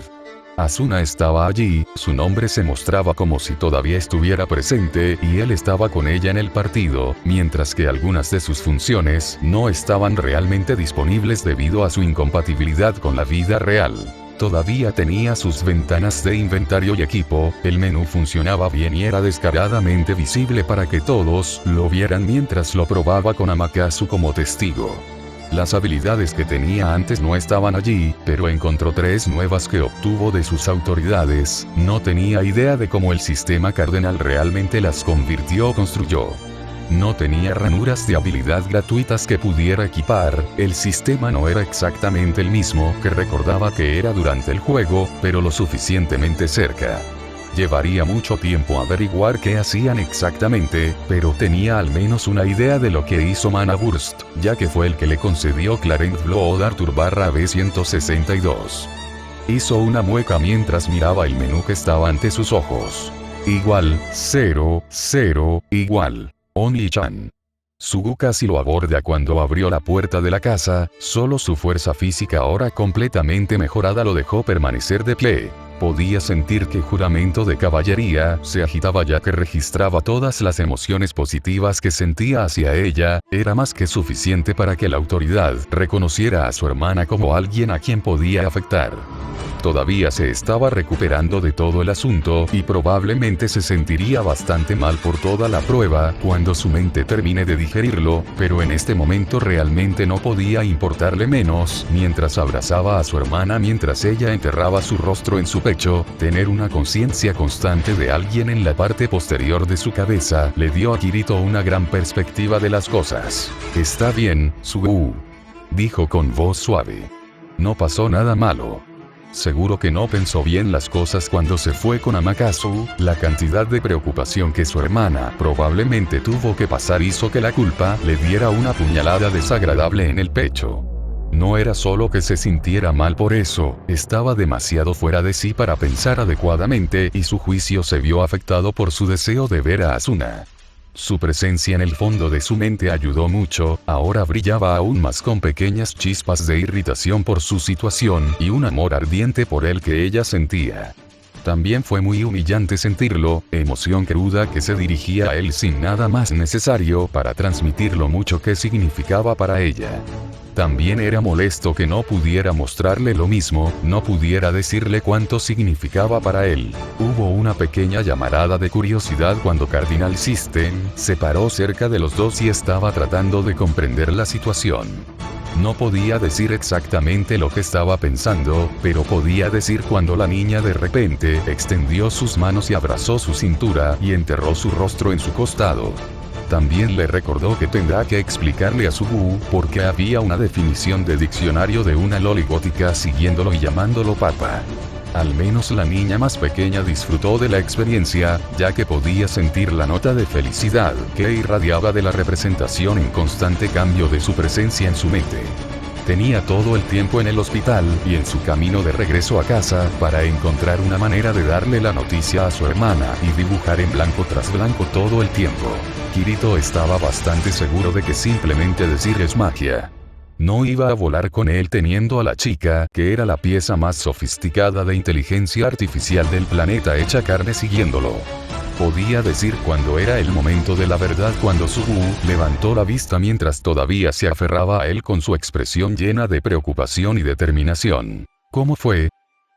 Asuna estaba allí, su nombre se mostraba como si todavía estuviera presente y él estaba con ella en el partido, mientras que algunas de sus funciones no estaban realmente disponibles debido a su incompatibilidad con la vida real. Todavía tenía sus ventanas de inventario y equipo, el menú funcionaba bien y era descaradamente visible para que todos lo vieran mientras lo probaba con Amakasu como testigo. Las habilidades que tenía antes no estaban allí, pero encontró 3 nuevas que obtuvo de sus autoridades, no tenía idea de cómo el sistema cardenal realmente las convirtió o construyó. No tenía ranuras de habilidad gratuitas que pudiera equipar, el sistema no era exactamente el mismo que recordaba que era durante el juego, pero lo suficientemente cerca. Llevaría mucho tiempo averiguar qué hacían exactamente, pero tenía al menos una idea de lo que hizo Mana Burst, ya que fue el que le concedió Clarent Blood Arthur B162. Hizo una mueca mientras miraba el menú que estaba ante sus ojos. Igual, 0, 0, igual. Only-chan. Sugu casi lo aborda cuando abrió la puerta de la casa, solo su fuerza física ahora completamente mejorada lo dejó permanecer de pie. Podía sentir que Juramento de Caballería se agitaba ya que registraba todas las emociones positivas que sentía hacia ella, era más que suficiente para que la autoridad reconociera a su hermana como alguien a quien podía afectar. Todavía se estaba recuperando de todo el asunto y probablemente se sentiría bastante mal por toda la prueba cuando su mente termine de digerirlo, pero en este momento realmente no podía importarle menos mientras abrazaba a su hermana mientras ella enterraba su rostro en su pecho, tener una conciencia constante de alguien en la parte posterior de su cabeza le dio a Kirito una gran perspectiva de las cosas. Está bien, Sugu, dijo con voz suave. No pasó nada malo. Seguro que no pensó bien las cosas cuando se fue con Amakasu. La cantidad de preocupación que su hermana probablemente tuvo que pasar hizo que la culpa le diera una puñalada desagradable en el pecho. No era solo que se sintiera mal por eso, estaba demasiado fuera de sí para pensar adecuadamente y su juicio se vio afectado por su deseo de ver a Asuna. Su presencia en el fondo de su mente ayudó mucho, ahora brillaba aún más con pequeñas chispas de irritación por su situación y un amor ardiente por él que ella sentía. También fue muy humillante sentirlo, emoción cruda que se dirigía a él sin nada más necesario para transmitir lo mucho que significaba para ella. También era molesto que no pudiera mostrarle lo mismo, no pudiera decirle cuánto significaba para él. Hubo una pequeña llamarada de curiosidad cuando Cardinal System se paró cerca de los dos y estaba tratando de comprender la situación. No podía decir exactamente lo que estaba pensando, pero podía decir cuando la niña de repente extendió sus manos y abrazó su cintura y enterró su rostro en su costado. También le recordó que tendrá que explicarle a Sugu por qué había una definición de diccionario de una loli gótica siguiéndolo y llamándolo papa. Al menos la niña más pequeña disfrutó de la experiencia, ya que podía sentir la nota de felicidad que irradiaba de la representación en constante cambio de su presencia en su mente. Tenía todo el tiempo en el hospital y en su camino de regreso a casa para encontrar una manera de darle la noticia a su hermana y dibujar en blanco tras blanco todo el tiempo. Kirito estaba bastante seguro de que simplemente decir es magia. No iba a volar con él teniendo a la chica, que era la pieza más sofisticada de inteligencia artificial del planeta hecha carne siguiéndolo. Podía decir cuándo era el momento de la verdad cuando Sugu levantó la vista mientras todavía se aferraba a él con su expresión llena de preocupación y determinación. ¿Cómo fue?,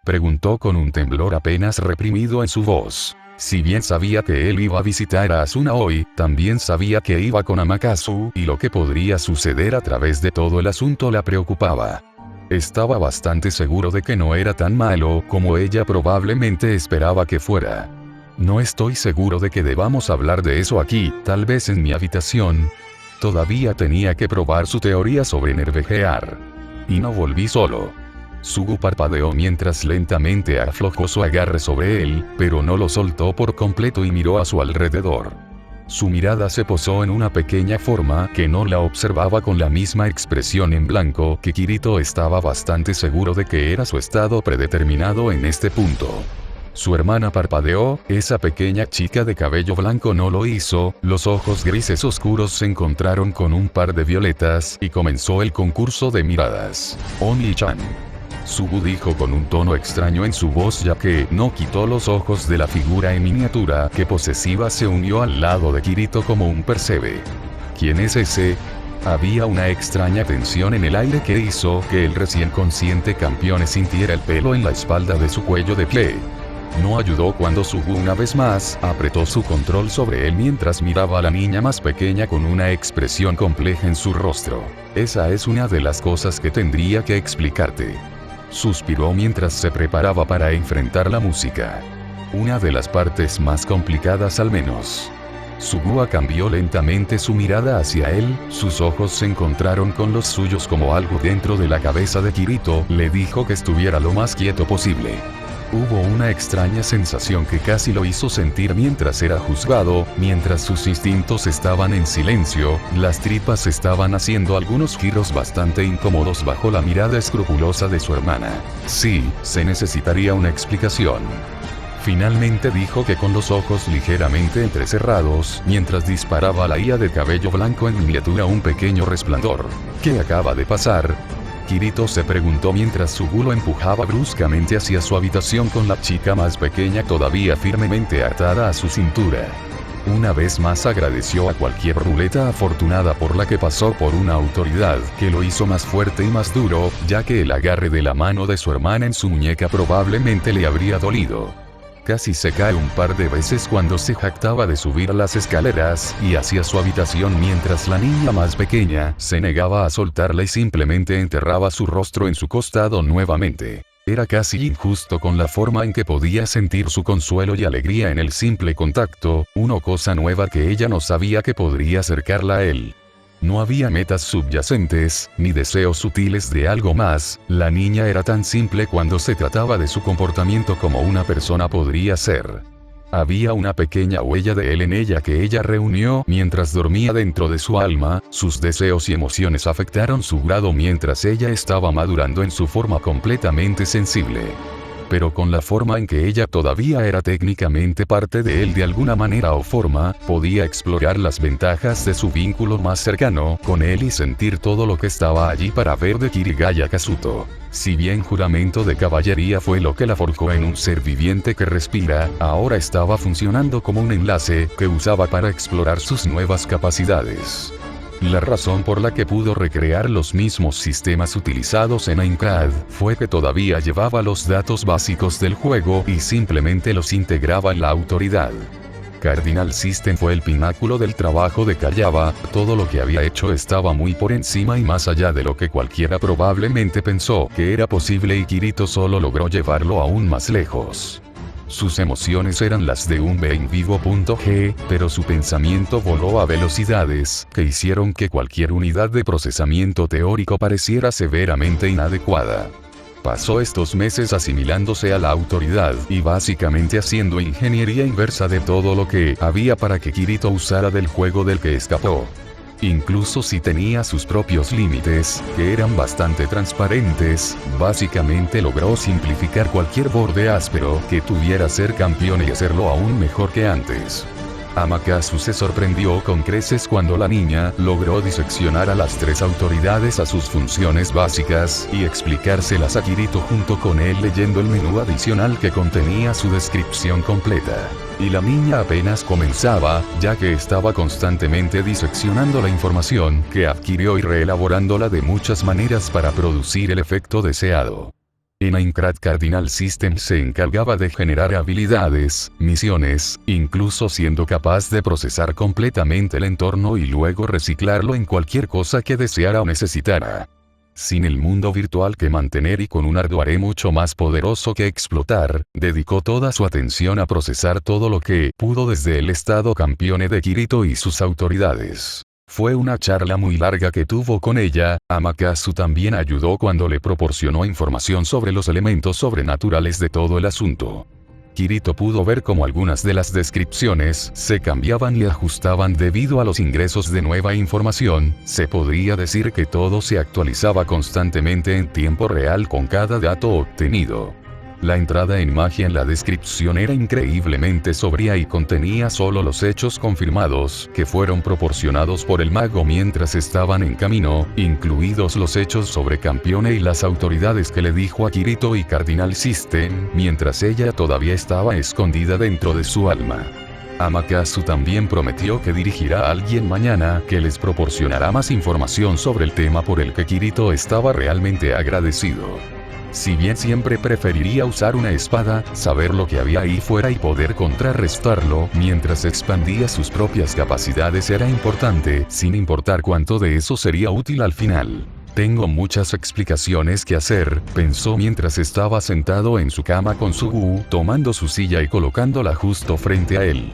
preguntó con un temblor apenas reprimido en su voz. Si bien sabía que él iba a visitar a Asuna hoy, también sabía que iba con Amakasu y lo que podría suceder a través de todo el asunto la preocupaba. Estaba bastante seguro de que no era tan malo como ella probablemente esperaba que fuera. No estoy seguro de que debamos hablar de eso aquí, tal vez en mi habitación. Todavía tenía que probar su teoría sobre nervejear. Y no volví solo. Sugu parpadeó mientras lentamente aflojó su agarre sobre él, pero no lo soltó por completo y miró a su alrededor. Su mirada se posó en una pequeña forma que no la observaba con la misma expresión en blanco que Kirito estaba bastante seguro de que era su estado predeterminado en este punto. Su hermana parpadeó, esa pequeña chica de cabello blanco no lo hizo, los ojos grises oscuros se encontraron con un par de violetas y comenzó el concurso de miradas. Only-chan. Sugu dijo con un tono extraño en su voz ya que no quitó los ojos de la figura en miniatura que posesiva se unió al lado de Kirito como un percebe. ¿Quién es ese? Había una extraña tensión en el aire que hizo que el recién consciente campeón sintiera el pelo en la espalda de su cuello de pie. No ayudó cuando Sugu una vez más apretó su control sobre él mientras miraba a la niña más pequeña con una expresión compleja en su rostro. Esa es una de las cosas que tendría que explicarte. Suspiró mientras se preparaba para enfrentar la música. Una de las partes más complicadas al menos. Sugu cambió lentamente su mirada hacia él, sus ojos se encontraron con los suyos como algo dentro de la cabeza de Kirito le dijo que estuviera lo más quieto posible. Hubo una extraña sensación que casi lo hizo sentir mientras era juzgado, mientras sus instintos estaban en silencio, las tripas estaban haciendo algunos giros bastante incómodos bajo la mirada escrupulosa de su hermana. Sí, se necesitaría una explicación. Finalmente dijo que con los ojos ligeramente entrecerrados, mientras disparaba a la IA de cabello blanco en miniatura un pequeño resplandor. ¿Qué acaba de pasar?, Kirito se preguntó mientras Sugu lo empujaba bruscamente hacia su habitación con la chica más pequeña todavía firmemente atada a su cintura. Una vez más agradeció a cualquier ruleta afortunada por la que pasó por una autoridad que lo hizo más fuerte y más duro, ya que el agarre de la mano de su hermana en su muñeca probablemente le habría dolido. Casi se cae un par de veces cuando se jactaba de subir las escaleras y hacia su habitación mientras la niña más pequeña se negaba a soltarla y simplemente enterraba su rostro en su costado nuevamente. Era casi injusto con la forma en que podía sentir su consuelo y alegría en el simple contacto, una cosa nueva que ella no sabía que podría acercarla a él. No había metas subyacentes, ni deseos sutiles de algo más, la niña era tan simple cuando se trataba de su comportamiento como una persona podría ser. Había una pequeña huella de él en ella que ella reunió mientras dormía dentro de su alma, sus deseos y emociones afectaron su grado mientras ella estaba madurando en su forma completamente sensible. Pero con la forma en que ella todavía era técnicamente parte de él de alguna manera o forma, podía explorar las ventajas de su vínculo más cercano con él y sentir todo lo que estaba allí para ver de Kirigaya Kazuto. Si bien juramento de caballería fue lo que la forjó en un ser viviente que respira, ahora estaba funcionando como un enlace que usaba para explorar sus nuevas capacidades. La razón por la que pudo recrear los mismos sistemas utilizados en Aincrad fue que todavía llevaba los datos básicos del juego y simplemente los integraba en la autoridad. Cardinal System fue el pináculo del trabajo de Kayaba, todo lo que había hecho estaba muy por encima y más allá de lo que cualquiera probablemente pensó que era posible y Kirito solo logró llevarlo aún más lejos. Sus emociones eran las de un being vivo.g, pero su pensamiento voló a velocidades que hicieron que cualquier unidad de procesamiento teórico pareciera severamente inadecuada. Pasó estos meses asimilándose a la autoridad y básicamente haciendo ingeniería inversa de todo lo que había para que Kirito usara del juego del que escapó. Incluso si tenía sus propios límites, que eran bastante transparentes, básicamente logró simplificar cualquier borde áspero que tuviera ser campeón y hacerlo aún mejor que antes. Amaterasu se sorprendió con creces cuando la niña logró diseccionar a las tres autoridades a sus funciones básicas y explicárselas a Kirito junto con él leyendo el menú adicional que contenía su descripción completa. Y la niña apenas comenzaba, ya que estaba constantemente diseccionando la información que adquirió y reelaborándola de muchas maneras para producir el efecto deseado. En Aincrad Cardinal System se encargaba de generar habilidades, misiones, incluso siendo capaz de procesar completamente el entorno y luego reciclarlo en cualquier cosa que deseara o necesitara. Sin el mundo virtual que mantener y con un hardware mucho más poderoso que explotar, dedicó toda su atención a procesar todo lo que pudo desde el estado campeone de Kirito y sus autoridades. Fue una charla muy larga que tuvo con ella. Amaterasu también ayudó cuando le proporcionó información sobre los elementos sobrenaturales de todo el asunto. Kirito pudo ver cómo algunas de las descripciones se cambiaban y ajustaban debido a los ingresos de nueva información. Se podría decir que todo se actualizaba constantemente en tiempo real con cada dato obtenido. La entrada en magia en la descripción era increíblemente sobria y contenía solo los hechos confirmados que fueron proporcionados por el mago mientras estaban en camino, incluidos los hechos sobre Campione y las autoridades que le dijo a Kirito y Cardinal System, mientras ella todavía estaba escondida dentro de su alma. Amaterasu también prometió que dirigirá a alguien mañana que les proporcionará más información sobre el tema por el que Kirito estaba realmente agradecido. Si bien siempre preferiría usar una espada, saber lo que había ahí fuera y poder contrarrestarlo mientras expandía sus propias capacidades era importante, sin importar cuánto de eso sería útil al final. Tengo muchas explicaciones que hacer, pensó mientras estaba sentado en su cama con Sugu, tomando su silla y colocándola justo frente a él.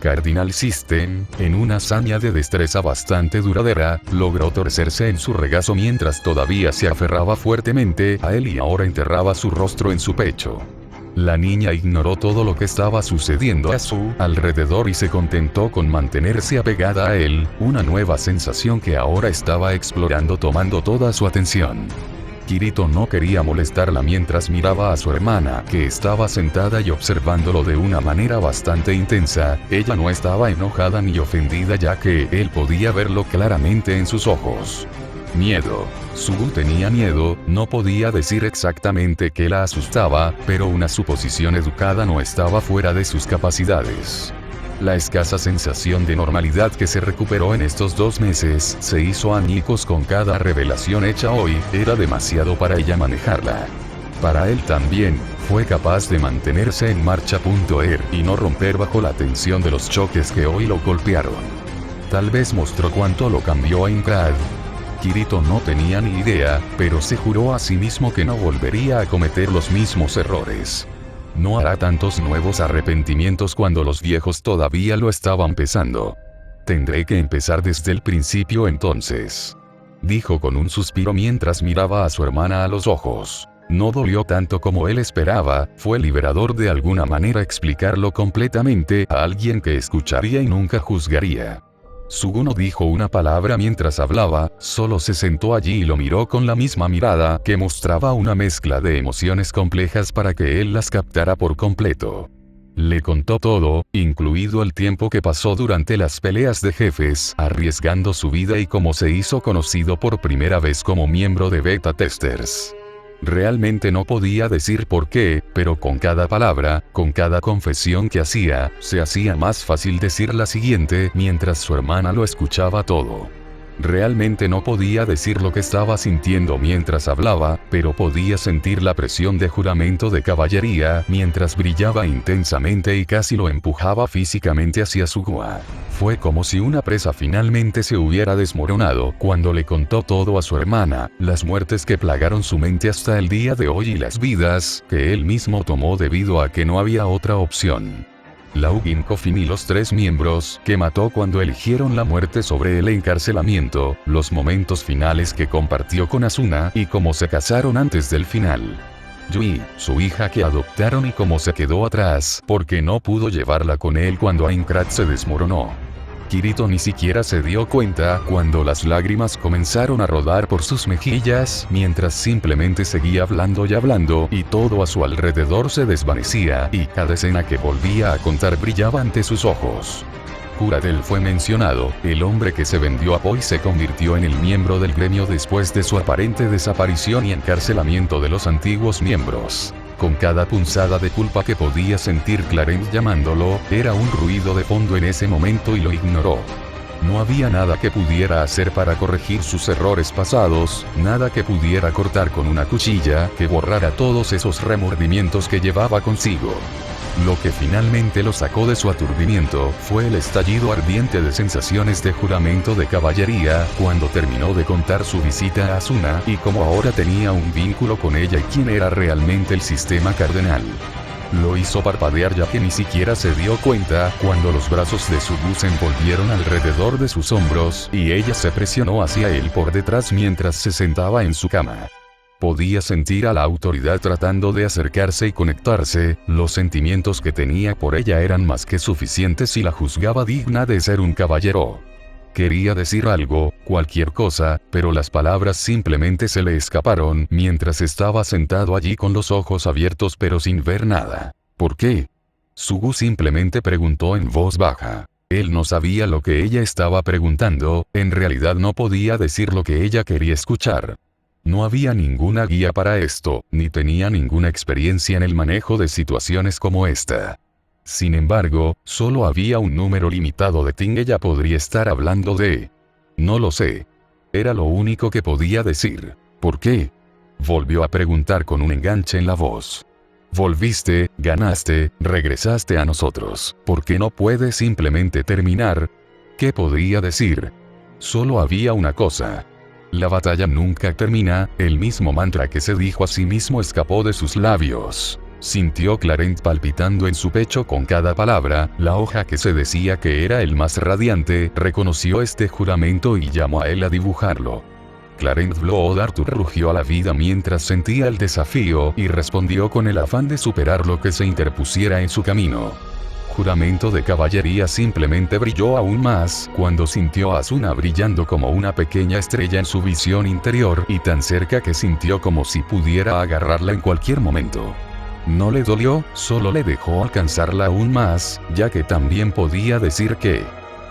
Cardinal System, en una hazaña de destreza bastante duradera, logró torcerse en su regazo mientras todavía se aferraba fuertemente a él y ahora enterraba su rostro en su pecho. La niña ignoró todo lo que estaba sucediendo a su alrededor y se contentó con mantenerse apegada a él, una nueva sensación que ahora estaba explorando tomando toda su atención. Kirito no quería molestarla mientras miraba a su hermana, que estaba sentada y observándolo de una manera bastante intensa. Ella no estaba enojada ni ofendida ya que él podía verlo claramente en sus ojos. Miedo. Sugu tenía miedo, no podía decir exactamente qué la asustaba, pero una suposición educada no estaba fuera de sus capacidades. La escasa sensación de normalidad que se recuperó en estos 2 meses se hizo añicos con cada revelación hecha hoy, era demasiado para ella manejarla. Para él también, fue capaz de mantenerse en marcha. Y no romper bajo la tensión de los choques que hoy lo golpearon. Tal vez mostró cuánto lo cambió a Aincrad. Kirito no tenía ni idea, pero se juró a sí mismo que no volvería a cometer los mismos errores. No hará tantos nuevos arrepentimientos cuando los viejos todavía lo estaban pesando. Tendré que empezar desde el principio entonces. Dijo con un suspiro mientras miraba a su hermana a los ojos. No dolió tanto como él esperaba, fue liberador de alguna manera explicarlo completamente a alguien que escucharía y nunca juzgaría. Sugu no dijo una palabra mientras hablaba, solo se sentó allí y lo miró con la misma mirada que mostraba una mezcla de emociones complejas para que él las captara por completo. Le contó todo, incluido el tiempo que pasó durante las peleas de jefes, arriesgando su vida y cómo se hizo conocido por primera vez como miembro de Beta Testers. Realmente no podía decir por qué, pero con cada palabra, con cada confesión que hacía, se hacía más fácil decir la siguiente mientras su hermana lo escuchaba todo. Realmente no podía decir lo que estaba sintiendo mientras hablaba, pero podía sentir la presión de juramento de caballería mientras brillaba intensamente y casi lo empujaba físicamente hacia su gua. Fue como si una presa finalmente se hubiera desmoronado cuando le contó todo a su hermana, las muertes que plagaron su mente hasta el día de hoy y las vidas que él mismo tomó debido a que no había otra opción. Laugin Coffin y los 3 miembros que mató cuando eligieron la muerte sobre el encarcelamiento, los momentos finales que compartió con Asuna y cómo se casaron antes del final. Yui, su hija que adoptaron y cómo se quedó atrás porque no pudo llevarla con él cuando Aincrad se desmoronó. Kirito ni siquiera se dio cuenta cuando las lágrimas comenzaron a rodar por sus mejillas mientras simplemente seguía hablando y todo a su alrededor se desvanecía y cada escena que volvía a contar brillaba ante sus ojos. Kuradel fue mencionado, el hombre que se vendió a Poi se convirtió en el miembro del gremio después de su aparente desaparición y encarcelamiento de los antiguos miembros. Con cada punzada de culpa que podía sentir Clarence llamándolo, era un ruido de fondo en ese momento y lo ignoró. No había nada que pudiera hacer para corregir sus errores pasados, nada que pudiera cortar con una cuchilla que borrara todos esos remordimientos que llevaba consigo. Lo que finalmente lo sacó de su aturdimiento fue el estallido ardiente de sensaciones de juramento de caballería cuando terminó de contar su visita a Asuna y cómo ahora tenía un vínculo con ella y quién era realmente el sistema cardenal. Lo hizo parpadear ya que ni siquiera se dio cuenta cuando los brazos de Sugu se envolvieron alrededor de sus hombros y ella se presionó hacia él por detrás mientras se sentaba en su cama. Podía sentir a la autoridad tratando de acercarse y conectarse, los sentimientos que tenía por ella eran más que suficientes y la juzgaba digna de ser un caballero. Quería decir algo, cualquier cosa, pero las palabras simplemente se le escaparon mientras estaba sentado allí con los ojos abiertos pero sin ver nada. ¿Por qué? Sugu simplemente preguntó en voz baja. Él no sabía lo que ella estaba preguntando, en realidad no podía decir lo que ella quería escuchar. No había ninguna guía para esto, ni tenía ninguna experiencia en el manejo de situaciones como esta. Sin embargo, solo había un número limitado de thing ella podría estar hablando de. No lo sé. Era lo único que podía decir. ¿Por qué? Volvió a preguntar con un enganche en la voz. Volviste, ganaste, regresaste a nosotros. ¿Por qué no puedes simplemente terminar? ¿Qué podría decir? Solo había una cosa. La batalla nunca termina, el mismo mantra que se dijo a sí mismo escapó de sus labios. Sintió Clarence palpitando en su pecho con cada palabra, la hoja que se decía que era el más radiante, reconoció este juramento y llamó a él a dibujarlo. Clarence Blood Arthur rugió a la vida mientras sentía el desafío y respondió con el afán de superar lo que se interpusiera en su camino. Juramento de caballería simplemente brilló aún más cuando sintió a Asuna brillando como una pequeña estrella en su visión interior y tan cerca que sintió como si pudiera agarrarla en cualquier momento. No le dolió, solo le dejó alcanzarla aún más, ya que también podía decir que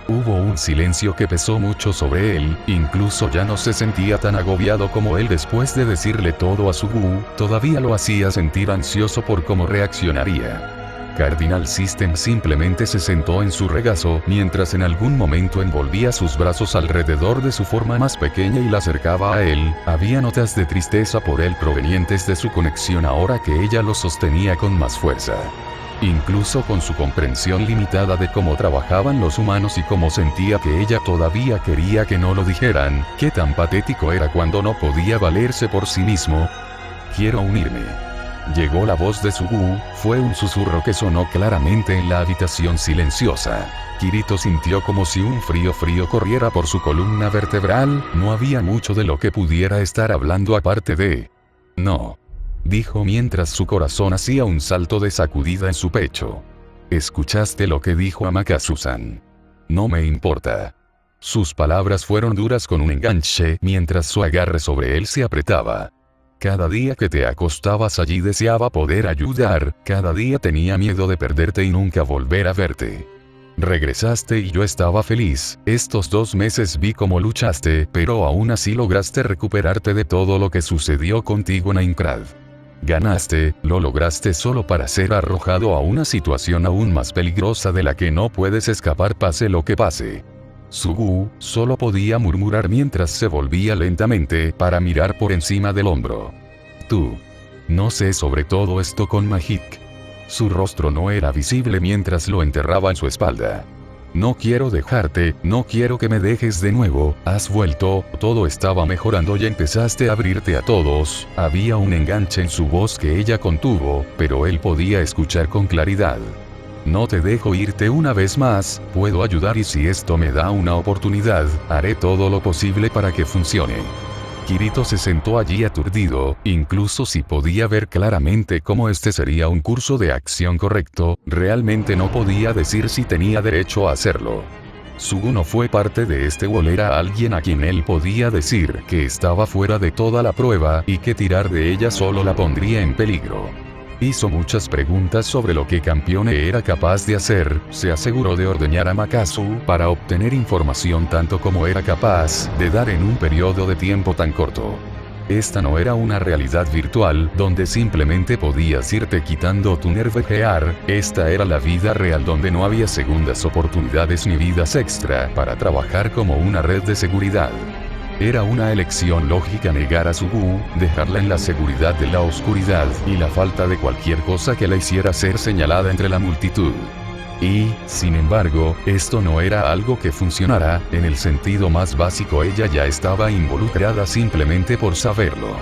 hubo un silencio que pesó mucho sobre él, incluso ya no se sentía tan agobiado como él después de decirle todo a Sugu, todavía lo hacía sentir ansioso por cómo reaccionaría. Cardinal System simplemente se sentó en su regazo mientras en algún momento envolvía sus brazos alrededor de su forma más pequeña y la acercaba a él. Había notas de tristeza por él provenientes de su conexión ahora que ella lo sostenía con más fuerza. Incluso con su comprensión limitada de cómo trabajaban los humanos y cómo sentía que ella todavía quería que no lo dijeran, qué tan patético era cuando no podía valerse por sí mismo. Quiero unirme. Llegó la voz de Sugu, fue un susurro que sonó claramente en la habitación silenciosa. Kirito sintió como si un frío corriera por su columna vertebral, no había mucho de lo que pudiera estar hablando aparte de... No. Dijo mientras su corazón hacía un salto de sacudida en su pecho. ¿Escuchaste lo que dijo Amakasu-san? No me importa. Sus palabras fueron duras con un enganche mientras su agarre sobre él se apretaba. Cada día que te acostabas allí deseaba poder ayudar, cada día tenía miedo de perderte y nunca volver a verte. Regresaste y yo estaba feliz, estos 2 meses vi cómo luchaste, pero aún así lograste recuperarte de todo lo que sucedió contigo en Aincrad. Ganaste, lo lograste solo para ser arrojado a una situación aún más peligrosa de la que no puedes escapar pase lo que pase. Sugu solo podía murmurar mientras se volvía lentamente para mirar por encima del hombro. Tú. No sé sobre todo esto con Majik. Su rostro no era visible mientras lo enterraba en su espalda. No quiero dejarte, no quiero que me dejes de nuevo, has vuelto, todo estaba mejorando y empezaste a abrirte a todos, había un enganche en su voz que ella contuvo, pero él podía escuchar con claridad. No te dejo irte una vez más, puedo ayudar y si esto me da una oportunidad, haré todo lo posible para que funcione. Kirito se sentó allí aturdido, incluso si podía ver claramente cómo este sería un curso de acción correcto, realmente no podía decir si tenía derecho a hacerlo. Sugu no fue parte de este o era alguien a quien él podía decir que estaba fuera de toda la prueba y que tirar de ella solo la pondría en peligro. Hizo muchas preguntas sobre lo que Campione era capaz de hacer, se aseguró de ordeñar a Makasu para obtener información tanto como era capaz de dar en un periodo de tiempo tan corto. Esta no era una realidad virtual donde simplemente podías irte quitando tu nerve gear, esta era la vida real donde no había segundas oportunidades ni vidas extra para trabajar como una red de seguridad. Era una elección lógica negar a Sugu, dejarla en la seguridad de la oscuridad y la falta de cualquier cosa que la hiciera ser señalada entre la multitud. Y, sin embargo, esto no era algo que funcionara, en el sentido más básico ella ya estaba involucrada simplemente por saberlo.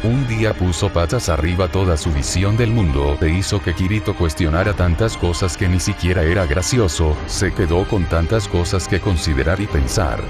Un día puso patas arriba toda su visión del mundo e hizo que Kirito cuestionara tantas cosas que ni siquiera era gracioso, se quedó con tantas cosas que considerar y pensar.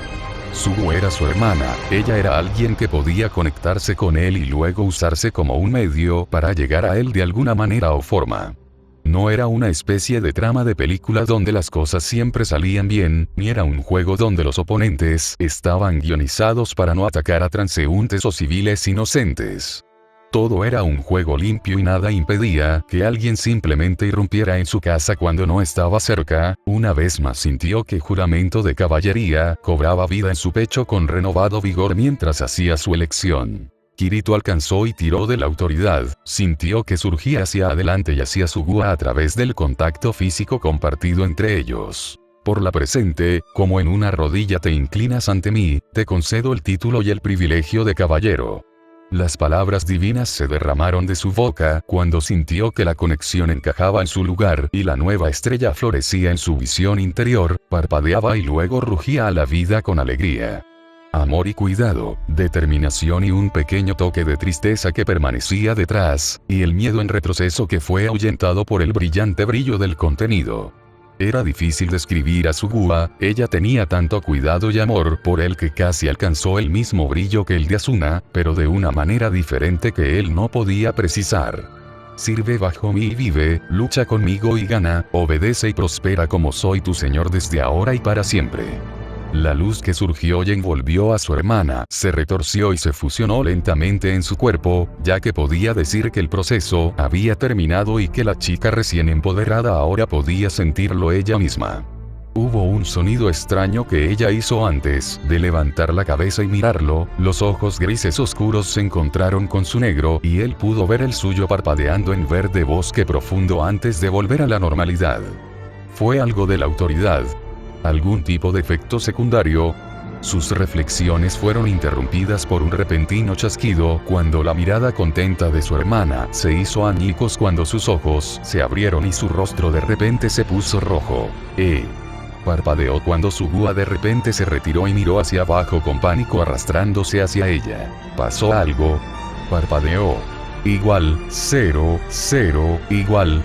Sugu era su hermana, ella era alguien que podía conectarse con él y luego usarse como un medio para llegar a él de alguna manera o forma. No era una especie de trama de película donde las cosas siempre salían bien, ni era un juego donde los oponentes estaban guionizados para no atacar a transeúntes o civiles inocentes. Todo era un juego limpio y nada impedía que alguien simplemente irrumpiera en su casa cuando no estaba cerca, una vez más sintió que juramento de caballería cobraba vida en su pecho con renovado vigor mientras hacía su elección. Kirito alcanzó y tiró de la autoridad, sintió que surgía hacia adelante y hacia Sugu a través del contacto físico compartido entre ellos. Por la presente, como en una rodilla te inclinas ante mí, te concedo el título y el privilegio de caballero. Las palabras divinas se derramaron de su boca cuando sintió que la conexión encajaba en su lugar y la nueva estrella florecía en su visión interior, parpadeaba y luego rugía a la vida con alegría. Amor y cuidado, determinación y un pequeño toque de tristeza que permanecía detrás, y el miedo en retroceso que fue ahuyentado por el brillante brillo del contenido. Era difícil describir a Sugu, ella tenía tanto cuidado y amor por él que casi alcanzó el mismo brillo que el de Asuna, pero de una manera diferente que él no podía precisar. Sirve bajo mí y vive, lucha conmigo y gana, obedece y prospera como soy tu señor desde ahora y para siempre. La luz que surgió y envolvió a su hermana se retorció y se fusionó lentamente en su cuerpo, ya que podía decir que el proceso había terminado y que la chica recién empoderada ahora podía sentirlo ella misma. Hubo un sonido extraño que ella hizo antes de levantar la cabeza y mirarlo, los ojos grises oscuros se encontraron con su negro y él pudo ver el suyo parpadeando en verde bosque profundo antes de volver a la normalidad. Fue algo de la autoridad. ¿Algún tipo de efecto secundario? Sus reflexiones fueron interrumpidas por un repentino chasquido cuando la mirada contenta de su hermana se hizo añicos cuando sus ojos se abrieron y su rostro de repente se puso rojo. Parpadeó cuando Sugu de repente se retiró y miró hacia abajo con pánico arrastrándose hacia ella. ¿Pasó algo? Parpadeó. igual 0, 0 igual